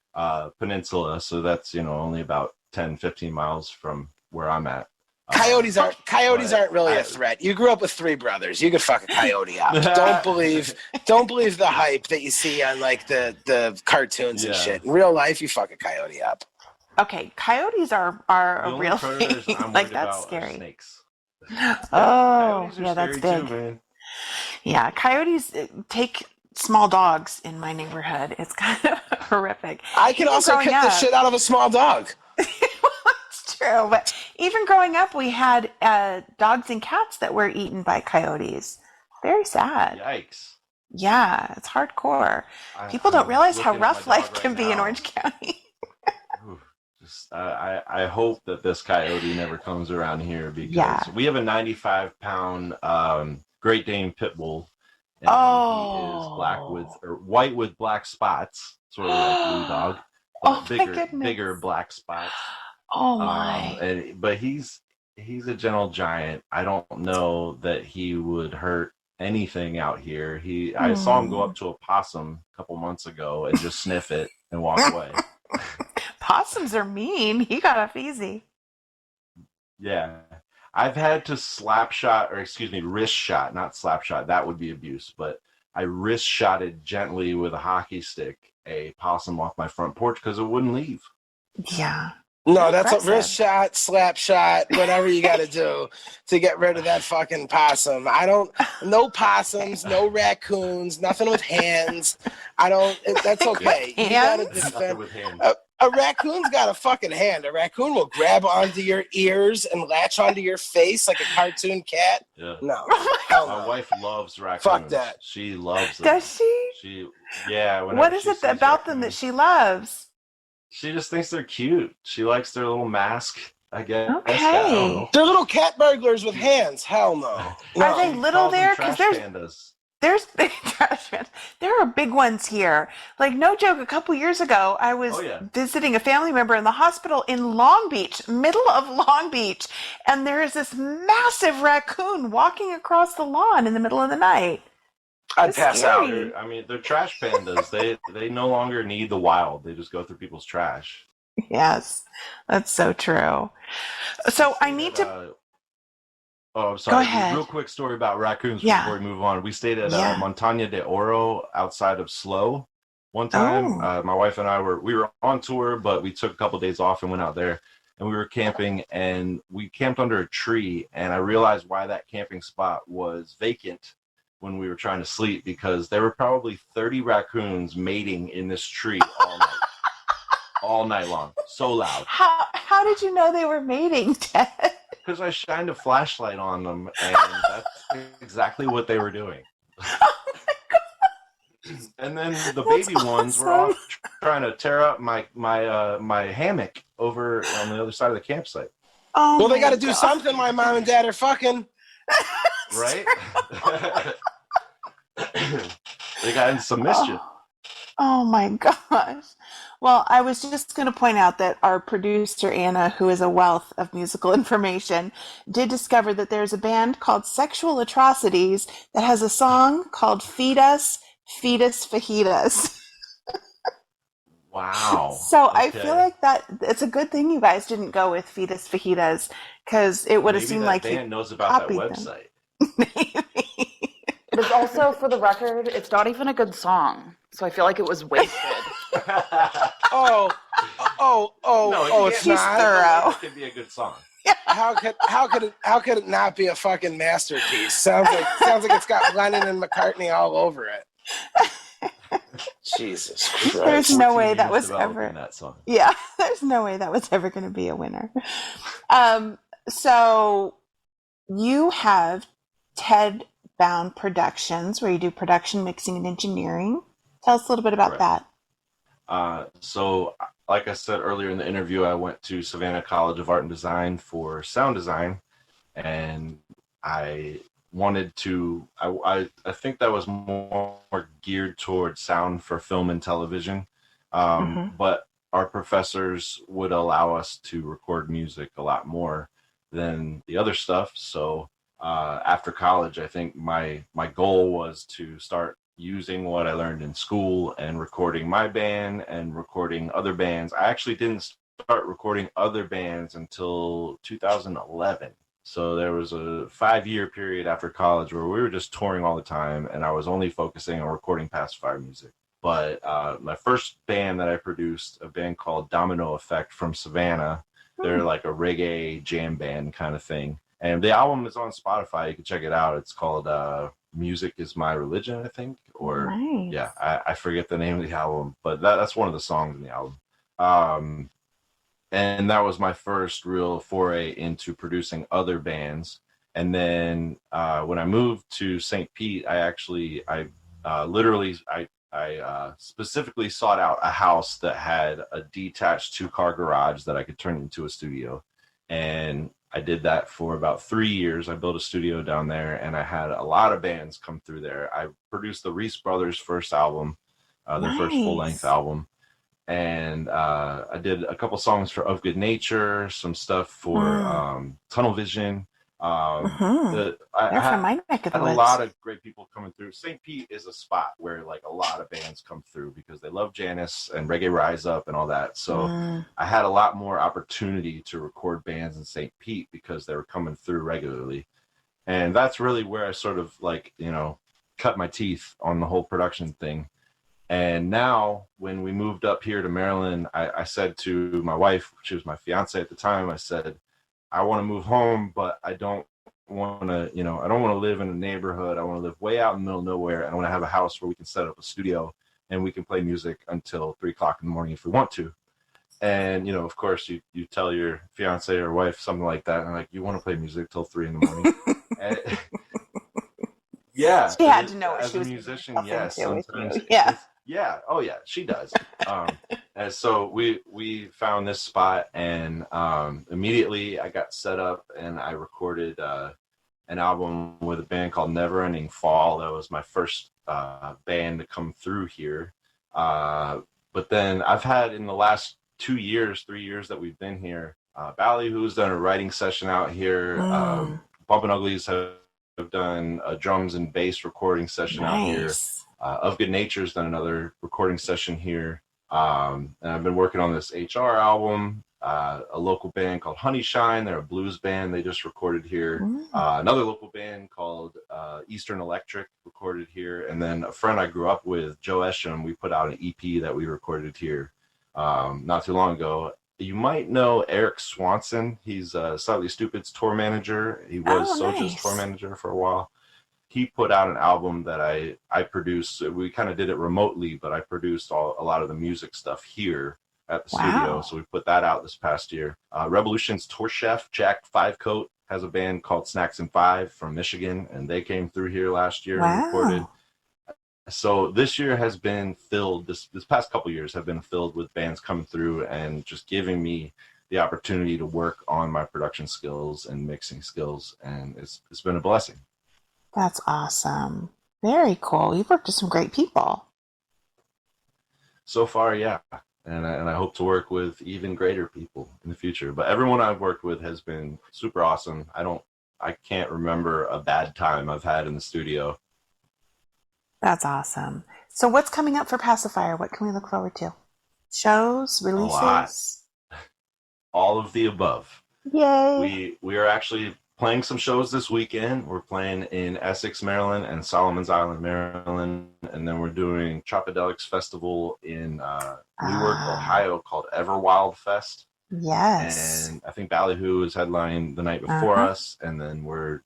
Peninsula. So that's only about 10, 15 miles from where I'm at. Coyotes aren't really a threat. You grew up with 3 brothers. You could fuck a coyote up. Don't believe the hype that you see on the cartoons and shit. In real life, you fuck a coyote up. Okay, coyotes are a real thing. That's scary. Snakes. Oh, yeah, that's big. Too, man. Yeah, coyotes take small dogs in my neighborhood. It's kind of horrific. I can also kick the shit out of a small dog. True, but even growing up, we had dogs and cats that were eaten by coyotes. Very sad. Yikes. Yeah, it's hardcore. People don't realize how rough life can be in Orange County. I hope that this coyote never comes around here because we have a 95-pound Great Dane pit bull. And he is white with black spots, sort of like Blue Dog. But bigger black spots. Oh my! But he's a gentle giant. I don't know that he would hurt anything out here. I saw him go up to a possum a couple months ago and just sniff it and walk away. Possums are mean. He got off easy. Yeah, I've had to wrist shot, not slap shot. That would be abuse. But I wrist shotted gently with a hockey stick a possum off my front porch because it wouldn't leave. Yeah. No, that's a wrist shot, slap shot, whatever you got to do to get rid of that fucking possum. No possums, no raccoons, nothing with hands. That's okay. You got to defend. A raccoon's got a fucking hand. A raccoon will grab onto your ears and latch onto your face like a cartoon cat. Yeah. No. My wife loves raccoons. Fuck that. She loves them. Does she? What is it about them that she loves? She just thinks they're cute. She likes their little mask, I guess. Okay. They're little cat burglars with hands. Hell no. Are they little there? Because there's pandas. There's big trash cans. There are big ones here. Like, no joke, a couple years ago, I was visiting a family member in the hospital in Long Beach, middle of Long Beach, and there is this massive raccoon walking across the lawn in the middle of the night. I'd pass out. I mean, they're trash pandas. They no longer need the wild. They just go through people's trash. Yes, that's so true. So I need to... Oh, I'm sorry. Go ahead. Real quick story about raccoons before we move on. We stayed at Montaña de Oro outside of Slow one time. My wife and I were on tour, but we took a couple of days off and went out there, and we were camping, and we camped under a tree, and I realized why that camping spot was vacant when we were trying to sleep, because there were probably 30 raccoons mating in this tree all night. All night long. So loud. How did you know they were mating, Ted? Because I shined a flashlight on them, and that's exactly what they were doing. Oh my God. And then the baby ones were off trying to tear up my hammock over on the other side of the campsite. Oh, well, they got to do something. My mom and dad are fucking. Right? They got into some mischief. Oh my gosh. Well, I was just going to point out that our producer, Anna, who is a wealth of musical information, did discover that there's a band called Sexual Atrocities that has a song called Feed Us, Fetus Fajitas. Wow. So I feel like that it's a good thing you guys didn't go with Fetus Fajitas, because it would have seemed like you knows about that website. Maybe. But it's also, for the record, it's not even a good song. So I feel like it was wasted. No, it's not. Thorough. It could be a good song. How could it not be a fucking masterpiece? Sounds like it's got Lennon and McCartney all over it. Jesus Christ. There's no way that was ever that song. Yeah, there's no way that was ever going to be a winner. So you have Ted Bowne Productions, where you do production, mixing, and engineering. Tell us a little bit about that. So, like I said earlier in the interview, I went to Savannah College of Art and Design for sound design, and I wanted to, I think that was more geared towards sound for film and television, but our professors would allow us to record music a lot more than the other stuff. So after college, I think my goal was to start using what I learned in school and recording my band and recording other bands. I actually didn't start recording other bands until 2011. So there was a 5-year period after college where we were just touring all the time, and I was only focusing on recording Passafire music. But my first band that I produced, a band called Domino Effect from Savannah, they're like a reggae jam band kind of thing. And the album is on Spotify. You can check it out. It's called Music is My Religion, I think. Or nice. I forget the name of the album, but that's one of the songs in the album. And that was my first real foray into producing other bands. And then when I moved to St. Pete, I specifically sought out a house that had a detached 2-car garage that I could turn into a studio. And I did that for about 3 years. I built a studio down there, and I had a lot of bands come through there. I produced the Reese Brothers' first album, their first full-length album. And I did a couple songs for Of Good Nature, some stuff for Tunnel Vision. I had a lot of great people coming through. St. Pete is a spot where like a lot of bands come through because they love Janice and Reggae Rise Up and all that. So I had a lot more opportunity to record bands in St. Pete because they were coming through regularly. And that's really where I sort of like, cut my teeth on the whole production thing. And now when we moved up here to Maryland, I said to my wife, she was my fiance at the time, I said, I want to move home, but I don't want to, I don't want to live in a neighborhood. I want to live way out in the middle of nowhere. And I want to have a house where we can set up a studio and we can play music until 3 o'clock in the morning if we want to. And, of course, you tell your fiance or wife something like that. And like, you want to play music till 3 in the morning. And, yeah. She had to know what as she was a musician, yes. sometimes Yeah. Oh yeah, she does. And so we found this spot, and immediately I got set up and I recorded an album with a band called Never Ending Fall. That was my first band to come through here. But then I've had in the last 3 years that we've been here, Ballyhoo's done a writing session out here. Bumpin' Uglies have done a drums and bass recording session out here. Of Good Nature's done another recording session here. And I've been working on this HR album. A local band called Honey Shine, they're a blues band, they just recorded here. Another local band called Eastern Electric recorded here. And then a friend I grew up with, Joe Esham, we put out an EP that we recorded here not too long ago. You might know Eric Swanson. He's Slightly Stupid's tour manager. He was Soja's tour manager for a while. He put out an album that I produced. We kind of did it remotely, but I produced a lot of the music stuff here at the studio. So we put that out this past year. Revolution's tour chef, Jack Fivecoat, has a band called Snacks and Five from Michigan, and they came through here last year and recorded. So this year has been filled, this past couple years have been filled with bands coming through and just giving me the opportunity to work on my production skills and mixing skills, and it's been a blessing. That's awesome. Very cool. You've worked with some great people. So far, yeah. And I hope to work with even greater people in the future. But everyone I've worked with has been super awesome. I can't remember a bad time I've had in the studio. That's awesome. So what's coming up for Passafire? What can we look forward to? Shows, releases? A lot. All of the above. Yay. We are actually playing some shows this weekend. We're playing in Essex, Maryland, and Solomon's Island, Maryland, and then we're doing Tropidelics Festival in Newark, Ohio, called Everwild Fest. Yes. And I think Ballyhoo is headlining the night before us, and then we're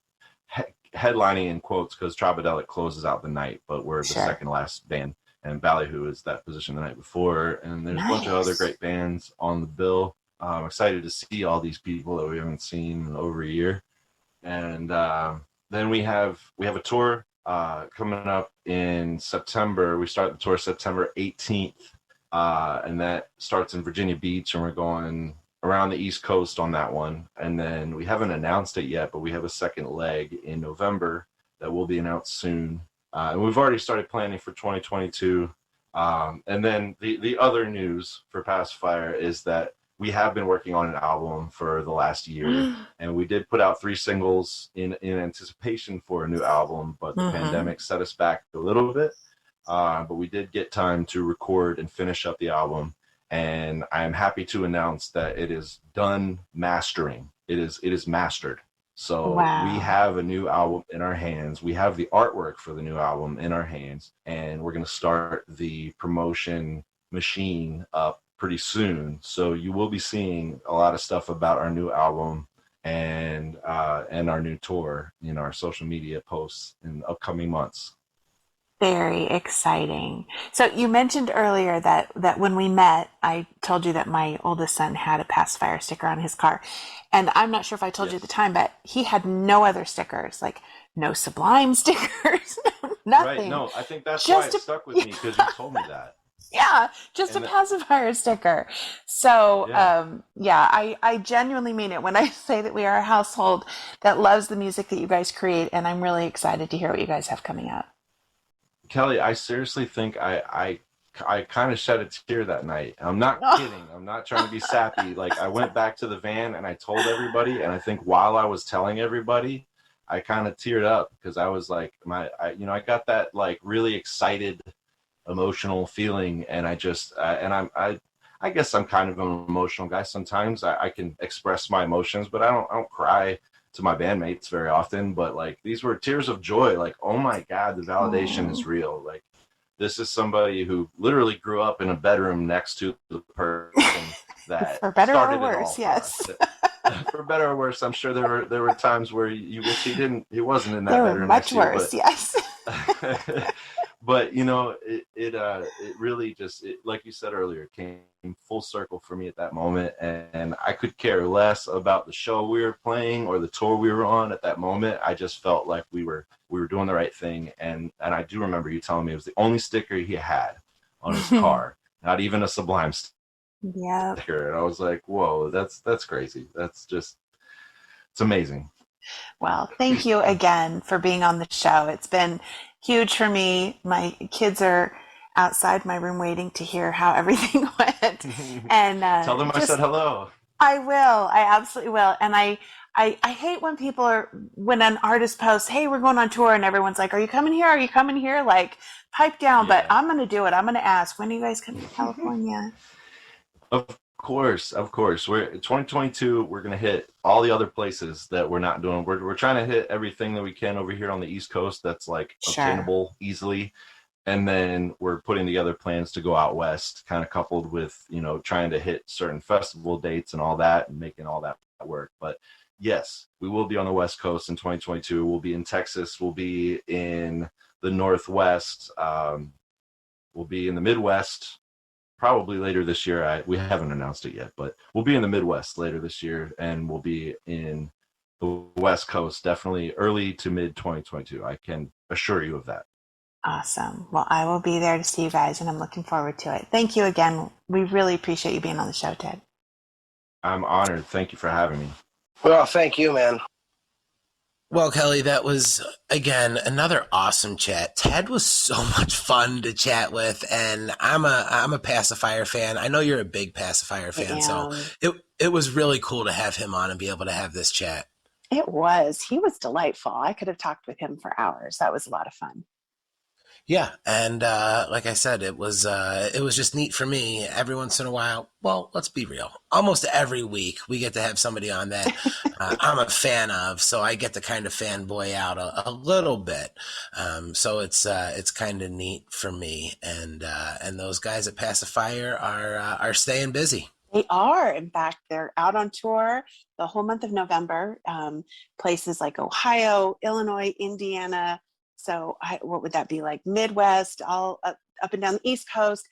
headlining in quotes because Tropidelic closes out the night, but we're the second last band, and Ballyhoo is that position the night before, and there's a bunch of other great bands on the bill. I'm excited to see all these people that we haven't seen in over a year. And then we have a tour coming up in September. We start the tour September 18th, and that starts in Virginia Beach, and we're going around the East Coast on that one. And then we haven't announced it yet, but we have a second leg in November that will be announced soon. And we've already started planning for 2022. And then the other news for Passafire is that we have been working on an album for the last year, and we did put out 3 singles in anticipation for a new album, but the pandemic set us back a little bit. But we did get time to record and finish up the album, and I am happy to announce that it is done mastering. It is mastered. So we have a new album in our hands. We have the artwork for the new album in our hands, and we're going to start the promotion machine up pretty soon. So you will be seeing a lot of stuff about our new album and our new tour in our social media posts in upcoming months. Very exciting. So you mentioned earlier that when we met, I told you that my oldest son had a Passafire sticker on his car. And I'm not sure if I told you at the time, but he had no other stickers, like no Sublime stickers, nothing. Right, no, I think that's why it stuck with me, because you told me that. Yeah, just a Passafire sticker. So, I genuinely mean it when I say that we are a household that loves the music that you guys create, and I'm really excited to hear what you guys have coming up. Kelly, I seriously think I kind of shed a tear that night. I'm not kidding. I'm not trying to be sappy. Like, I went back to the van and I told everybody, and I think while I was telling everybody, I kind of teared up because I was like, I got that like really excited, emotional feeling, and I just I guess I'm kind of an emotional guy. Sometimes I can express my emotions, but I don't cry to my bandmates very often. But like, these were tears of joy. Like, oh my God, the validation is real. Like, this is somebody who literally grew up in a bedroom next to the person that for better started or worse, yes. For better or worse, I'm sure there were times where you wish he wasn't in that there bedroom. Were much next to you, worse, yes. But you know, it really just, like you said earlier, came full circle for me at that moment, and I could care less about the show we were playing or the tour we were on at that moment. I just felt like we were doing the right thing, and I do remember you telling me it was the only sticker he had on his car, not even a Sublime sticker. And I was like, whoa, that's crazy. That's just, it's amazing. Well, thank you again for being on the show. It's been huge for me. My kids are outside my room waiting to hear how everything went. And Tell them I said hello. I will. I absolutely will. And I hate when when an artist posts, hey, we're going on tour, and everyone's like, are you coming here? Are you coming here? Like, pipe down. But I'm going to do it. I'm going to ask, when are you guys coming to California? Of course. We're 2022. We're gonna hit all the other places that we're not doing. We're trying to hit everything that we can over here on the East Coast that's like obtainable easily, and then we're putting together plans to go out west, kind of coupled with trying to hit certain festival dates and all that, and making all that work. But yes, we will be on the West Coast in 2022. We'll be in Texas. We'll be in the Northwest. We'll be in the Midwest. Probably later this year. We haven't announced it yet, but we'll be in the Midwest later this year, and we'll be in the West Coast definitely early to mid 2022. I can assure you of that. Awesome. Well, I will be there to see you guys, and I'm looking forward to it. Thank you again. We really appreciate you being on the show, Ted. I'm honored. Thank you for having me. Well, thank you, man. Well, Kelly, that was, again, another awesome chat. Ted was so much fun to chat with, and I'm a Passafire fan. I know you're a big Passafire fan, so it was really cool to have him on and be able to have this chat. It was. He was delightful. I could have talked with him for hours. That was a lot of fun. Yeah, and like I said, it was just neat for me. Every once in a while, well, let's be real, almost every week we get to have somebody on that I'm a fan of, so I get to kind of fanboy out a little bit. So it's kind of neat for me, and those guys at Passafire are staying busy. They are. In fact, they're out on tour the whole month of November. Places like Ohio, Illinois, Indiana. So what would that be, like Midwest, all up and down the East Coast.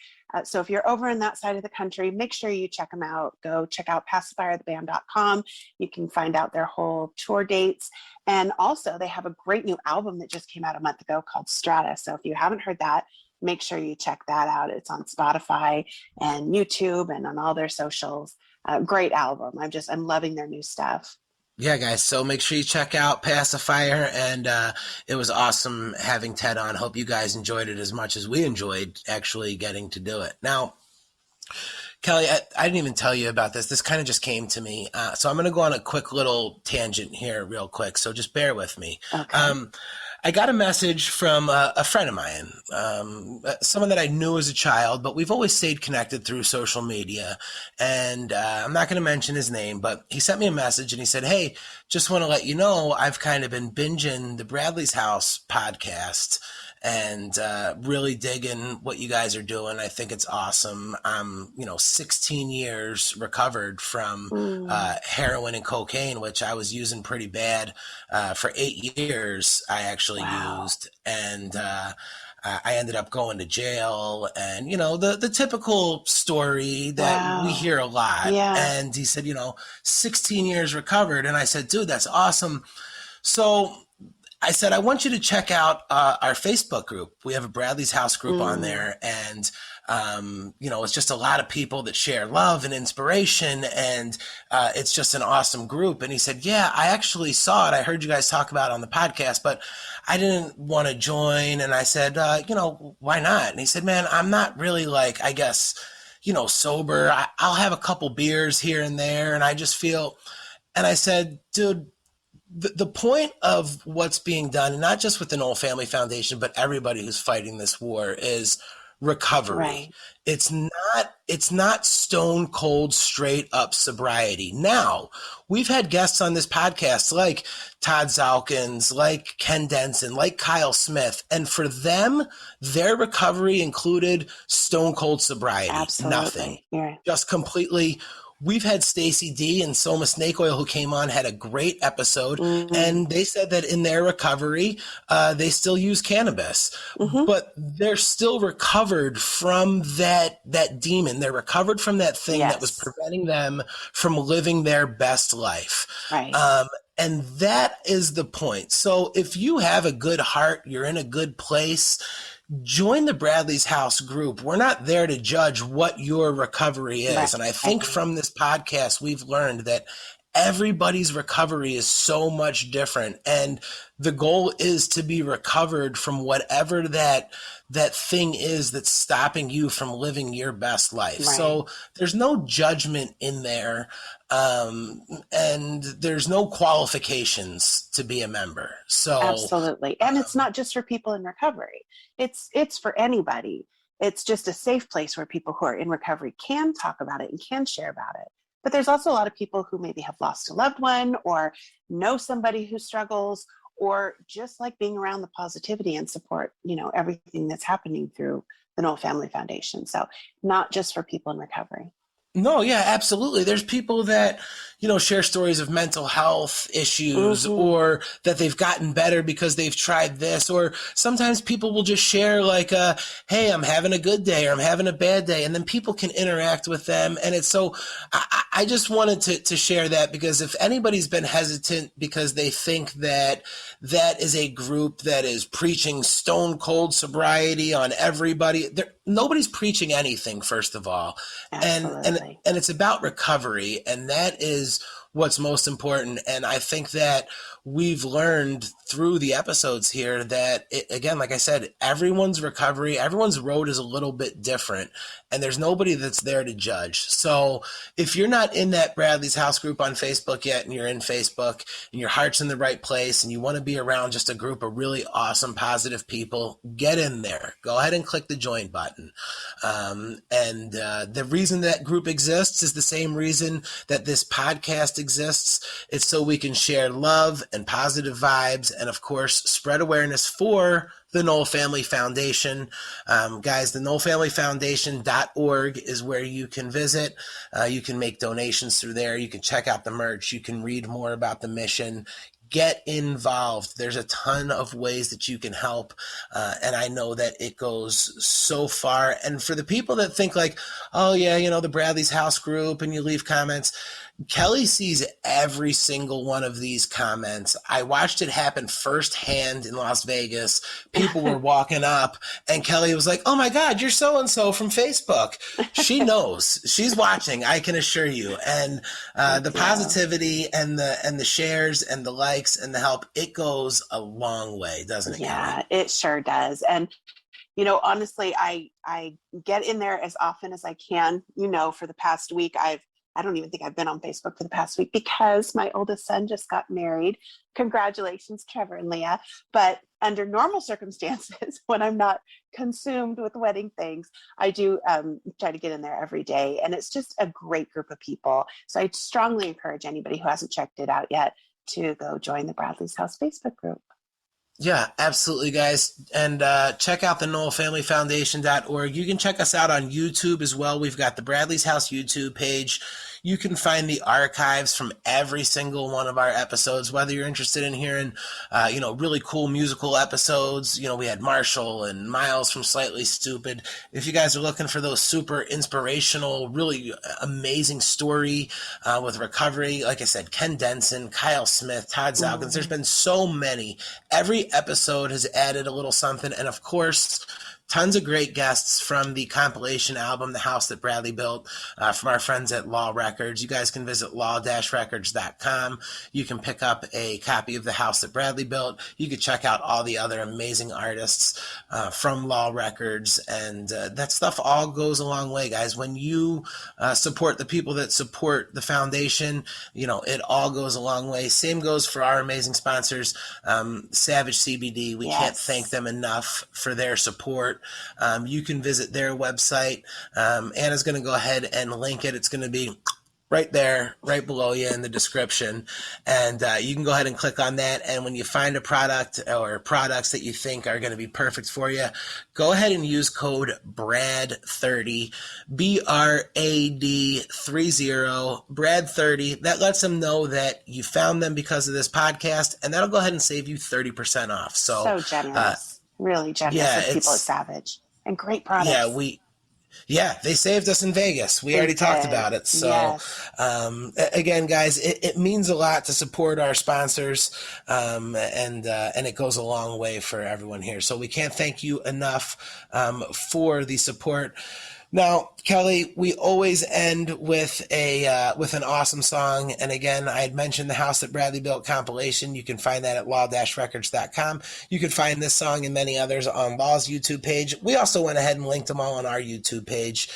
So if you're over in that side of the country, make sure you check them out. Go check out PacifireTheBand.com. You can find out their whole tour dates. And also they have a great new album that just came out a month ago called Strata. So if you haven't heard that, make sure you check that out. It's on Spotify and YouTube and on all their socials. Great album. I'm loving their new stuff. Yeah, guys, so make sure you check out Passafire, and it was awesome having Ted on. Hope you guys enjoyed it as much as we enjoyed actually getting to do it. Now, Kelly, I didn't even tell you about this. This kind of just came to me. So I'm going to go on a quick little tangent here real quick, so just bear with me. Okay. I got a message from a friend of mine, someone that I knew as a child, but we've always stayed connected through social media. And I'm not going to mention his name, but he sent me a message and he said, hey, just want to let you know, I've kind of been binging the Bradley's House podcast and really digging what you guys are doing. I think it's awesome. I'm 16 years recovered from heroin and cocaine, which I was using pretty bad for 8 years. I actually used, and I ended up going to jail, and the typical story that we hear a lot. Yeah. And he said, 16 years recovered, and I said, dude, that's awesome. So I said, I want you to check out our Facebook group. We have a Bradley's House group on there, and it's just a lot of people that share love and inspiration, and it's just an awesome group. And he said, yeah, I actually saw it. I heard you guys talk about it on the podcast, but I didn't want to join. And I said, why not? And he said, man, I'm not really sober. I'll have a couple beers here and there, and I just feel, and I said, dude, the point of what's being done, not just with the Knoll Family Foundation, but everybody who's fighting this war, is recovery. Right. It's not stone cold, straight up sobriety. Now, we've had guests on this podcast like Todd Zalkins, like Ken Denson, like Kyle Smith, and for them, their recovery included stone cold sobriety. Absolutely. Nothing. Yeah. Just completely. We've had Stacy D and Soma Snake Oil, who came on, had a great episode, and they said that in their recovery, they still use cannabis, but they're still recovered from that demon. They're recovered from that thing that was preventing them from living their best life. Right. And that is the point. So if you have a good heart, you're in a good place, join the Bradley's House group. We're not there to judge what your recovery is. Right. And I think from this podcast, we've learned that everybody's recovery is so much different, and the goal is to be recovered from whatever that thing is that's stopping you from living your best life. Right. So there's no judgment in there, and there's no qualifications to be a member. So Absolutely. And it's not just for people in recovery. It's for anybody. It's just a safe place where people who are in recovery can talk about it and can share about it. But there's also a lot of people who maybe have lost a loved one or know somebody who struggles, or just like being around the positivity and support, everything that's happening through the Knoll Family Foundation. So not just for people in recovery. No, yeah, absolutely. There's people that, share stories of mental health issues, or that they've gotten better because they've tried this, or sometimes people will just share like, hey, I'm having a good day or I'm having a bad day. And then people can interact with them. And it's so, I just wanted to share that, because if anybody's been hesitant because they think that is a group that is preaching stone cold sobriety on everybody, nobody's preaching anything, first of all. Absolutely. And it's about recovery, and that is what's most important. And I think that we've learned through the episodes here that, again, like I said, everyone's recovery, everyone's road is a little bit different, and there's nobody that's there to judge. So if you're not in that Bradley's House group on Facebook yet, and you're in Facebook and your heart's in the right place and you want to be around just a group of really awesome, positive people, get in there. Go ahead and click the join button. The reason that group exists is the same reason that this podcast exists. It's so we can share love and positive vibes, and of course spread awareness for the Knoll Family Foundation. Guys, the KnollFamilyFoundation.org is where you can visit. You can make donations through there. You can check out the merch. You can read more about the mission. Get involved. There's a ton of ways that you can help. And I know that it goes so far. And for the people that think like, oh yeah, the Bradley's House group, and you leave comments, Kelly sees every single one of these comments. I watched it happen firsthand in Las Vegas. People were walking up and Kelly was like, oh my God, you're so-and-so from Facebook. She knows. She's watching, I can assure you. And the positivity and the shares and the likes and the help, it goes a long way, doesn't it, Yeah, Kelly? it sure does. And honestly, I get in there as often as I can. For the past week, I don't even think I've been on Facebook for the past week, because my oldest son just got married. Congratulations, Trevor and Leah. But under normal circumstances, when I'm not consumed with wedding things, I do try to get in there every day. And it's just a great group of people. So I strongly encourage anybody who hasn't checked it out yet to go join the Bradley's House Facebook group. Yeah, absolutely, guys. And check out the KnollFamilyFoundation.org. You can check us out on YouTube as well. We've got the Bradley's House YouTube page. You can find the archives from every single one of our episodes, whether you're interested in hearing, really cool musical episodes. We had Marshall and Miles from Slightly Stupid. If you guys are looking for those super inspirational, really amazing story with recovery, like I said, Ken Denson, Kyle Smith, Todd Zalkins, there's been so many. Every episode has added a little something. And of course, tons of great guests from the compilation album, The House That Bradley Built, from our friends at Law Records. You guys can visit law-records.com. You can pick up a copy of The House That Bradley Built. You can check out all the other amazing artists from Law Records. And that stuff all goes a long way, guys. When you support the people that support the foundation, it all goes a long way. Same goes for our amazing sponsors, Savage CBD. We can't thank them enough for their support. You can visit their website. Anna's going to go ahead and link it. It's going to be right there, right below you in the description. And you can go ahead and click on that. And when you find a product or products that you think are going to be perfect for you, go ahead and use code BRAD30, BRAD30, BRAD30. That lets them know that you found them because of this podcast, and that'll go ahead and save you 30% off. So generous. Really generous of people at Savage, and great products. They saved us in Vegas. We already talked about it. So, again, guys, it means a lot to support our sponsors, and it goes a long way for everyone here. So we can't thank you enough for the support. Now, Kelly, we always end with an awesome song. And again, I had mentioned the House That Bradley Built compilation. You can find that at law-records.com. You can find this song and many others on Law's YouTube page. We also went ahead and linked them all on our YouTube page.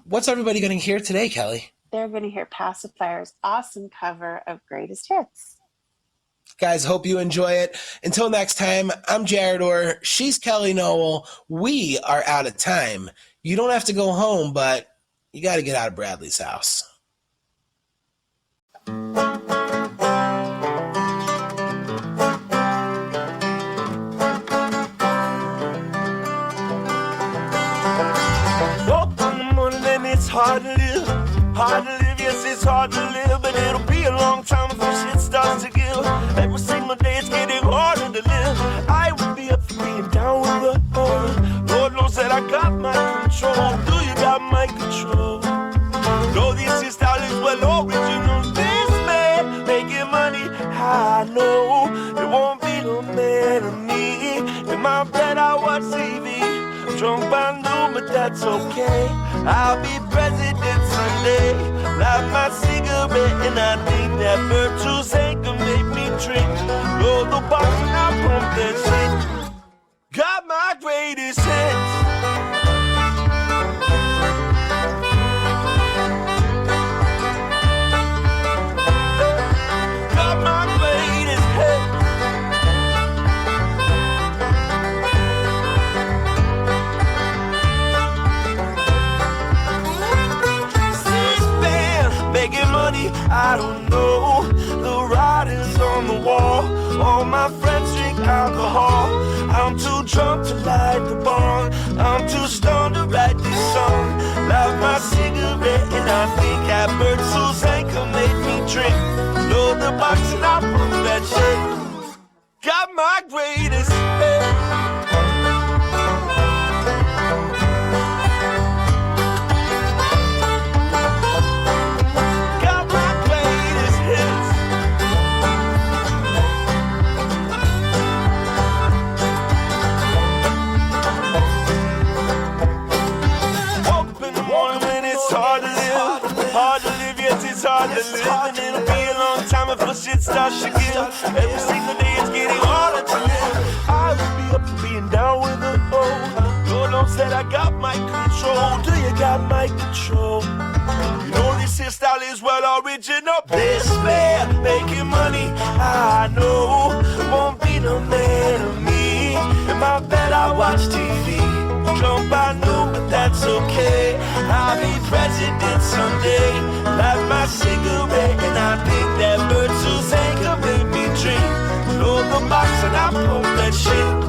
What's everybody going to hear today, Kelly? They're going to hear Pacifire's awesome cover of Greatest Hits. Guys, hope you enjoy it. Until next time, I'm Jarett Orr. She's Kelly Noel. We are out of time. You don't have to go home, but you got to get out of Bradley's house. Woke in the morning and it's hard to live. Hard to live, yes, it's hard to live. But it'll be a long time before shit starts to give. Every single day it's getting harder to live. I would be up for being down with the Lord. Lord knows that I got my control. Do you got my control? Though this is style is well original. This man making money, I know it won't be no man of me. In my bed I watch TV. Drunk by noon, but that's okay. I'll be president someday. Light my cigarette and I think that virtue's ain't gonna make me drink. Roll the box and I pump that shit. Got my greatest hits. Got my greatest hits. Making money, I don't know. The writing's on the wall. All my friends drink alcohol. I'm too drunk to light the bong. I'm too stoned to write this song. Light my cigarette and I think that bird Suzanne can make me drink. Load the box and I pump that shit. Got my greatest hit. Hard to live, and it'll be a long time before shit starts to give. Every single day it's getting harder to live. I would be up for being down with the old. Lord knows that I got my control. Do you got my control? You know this hairstyle is well original. This man making money, I know won't be no man of me. In my bed I watch TV. Drunk by noon, but that's okay. I'll be president someday. Light my cigarette and I think that bird Suzanne can make me drink. Load the box and I pump that shit.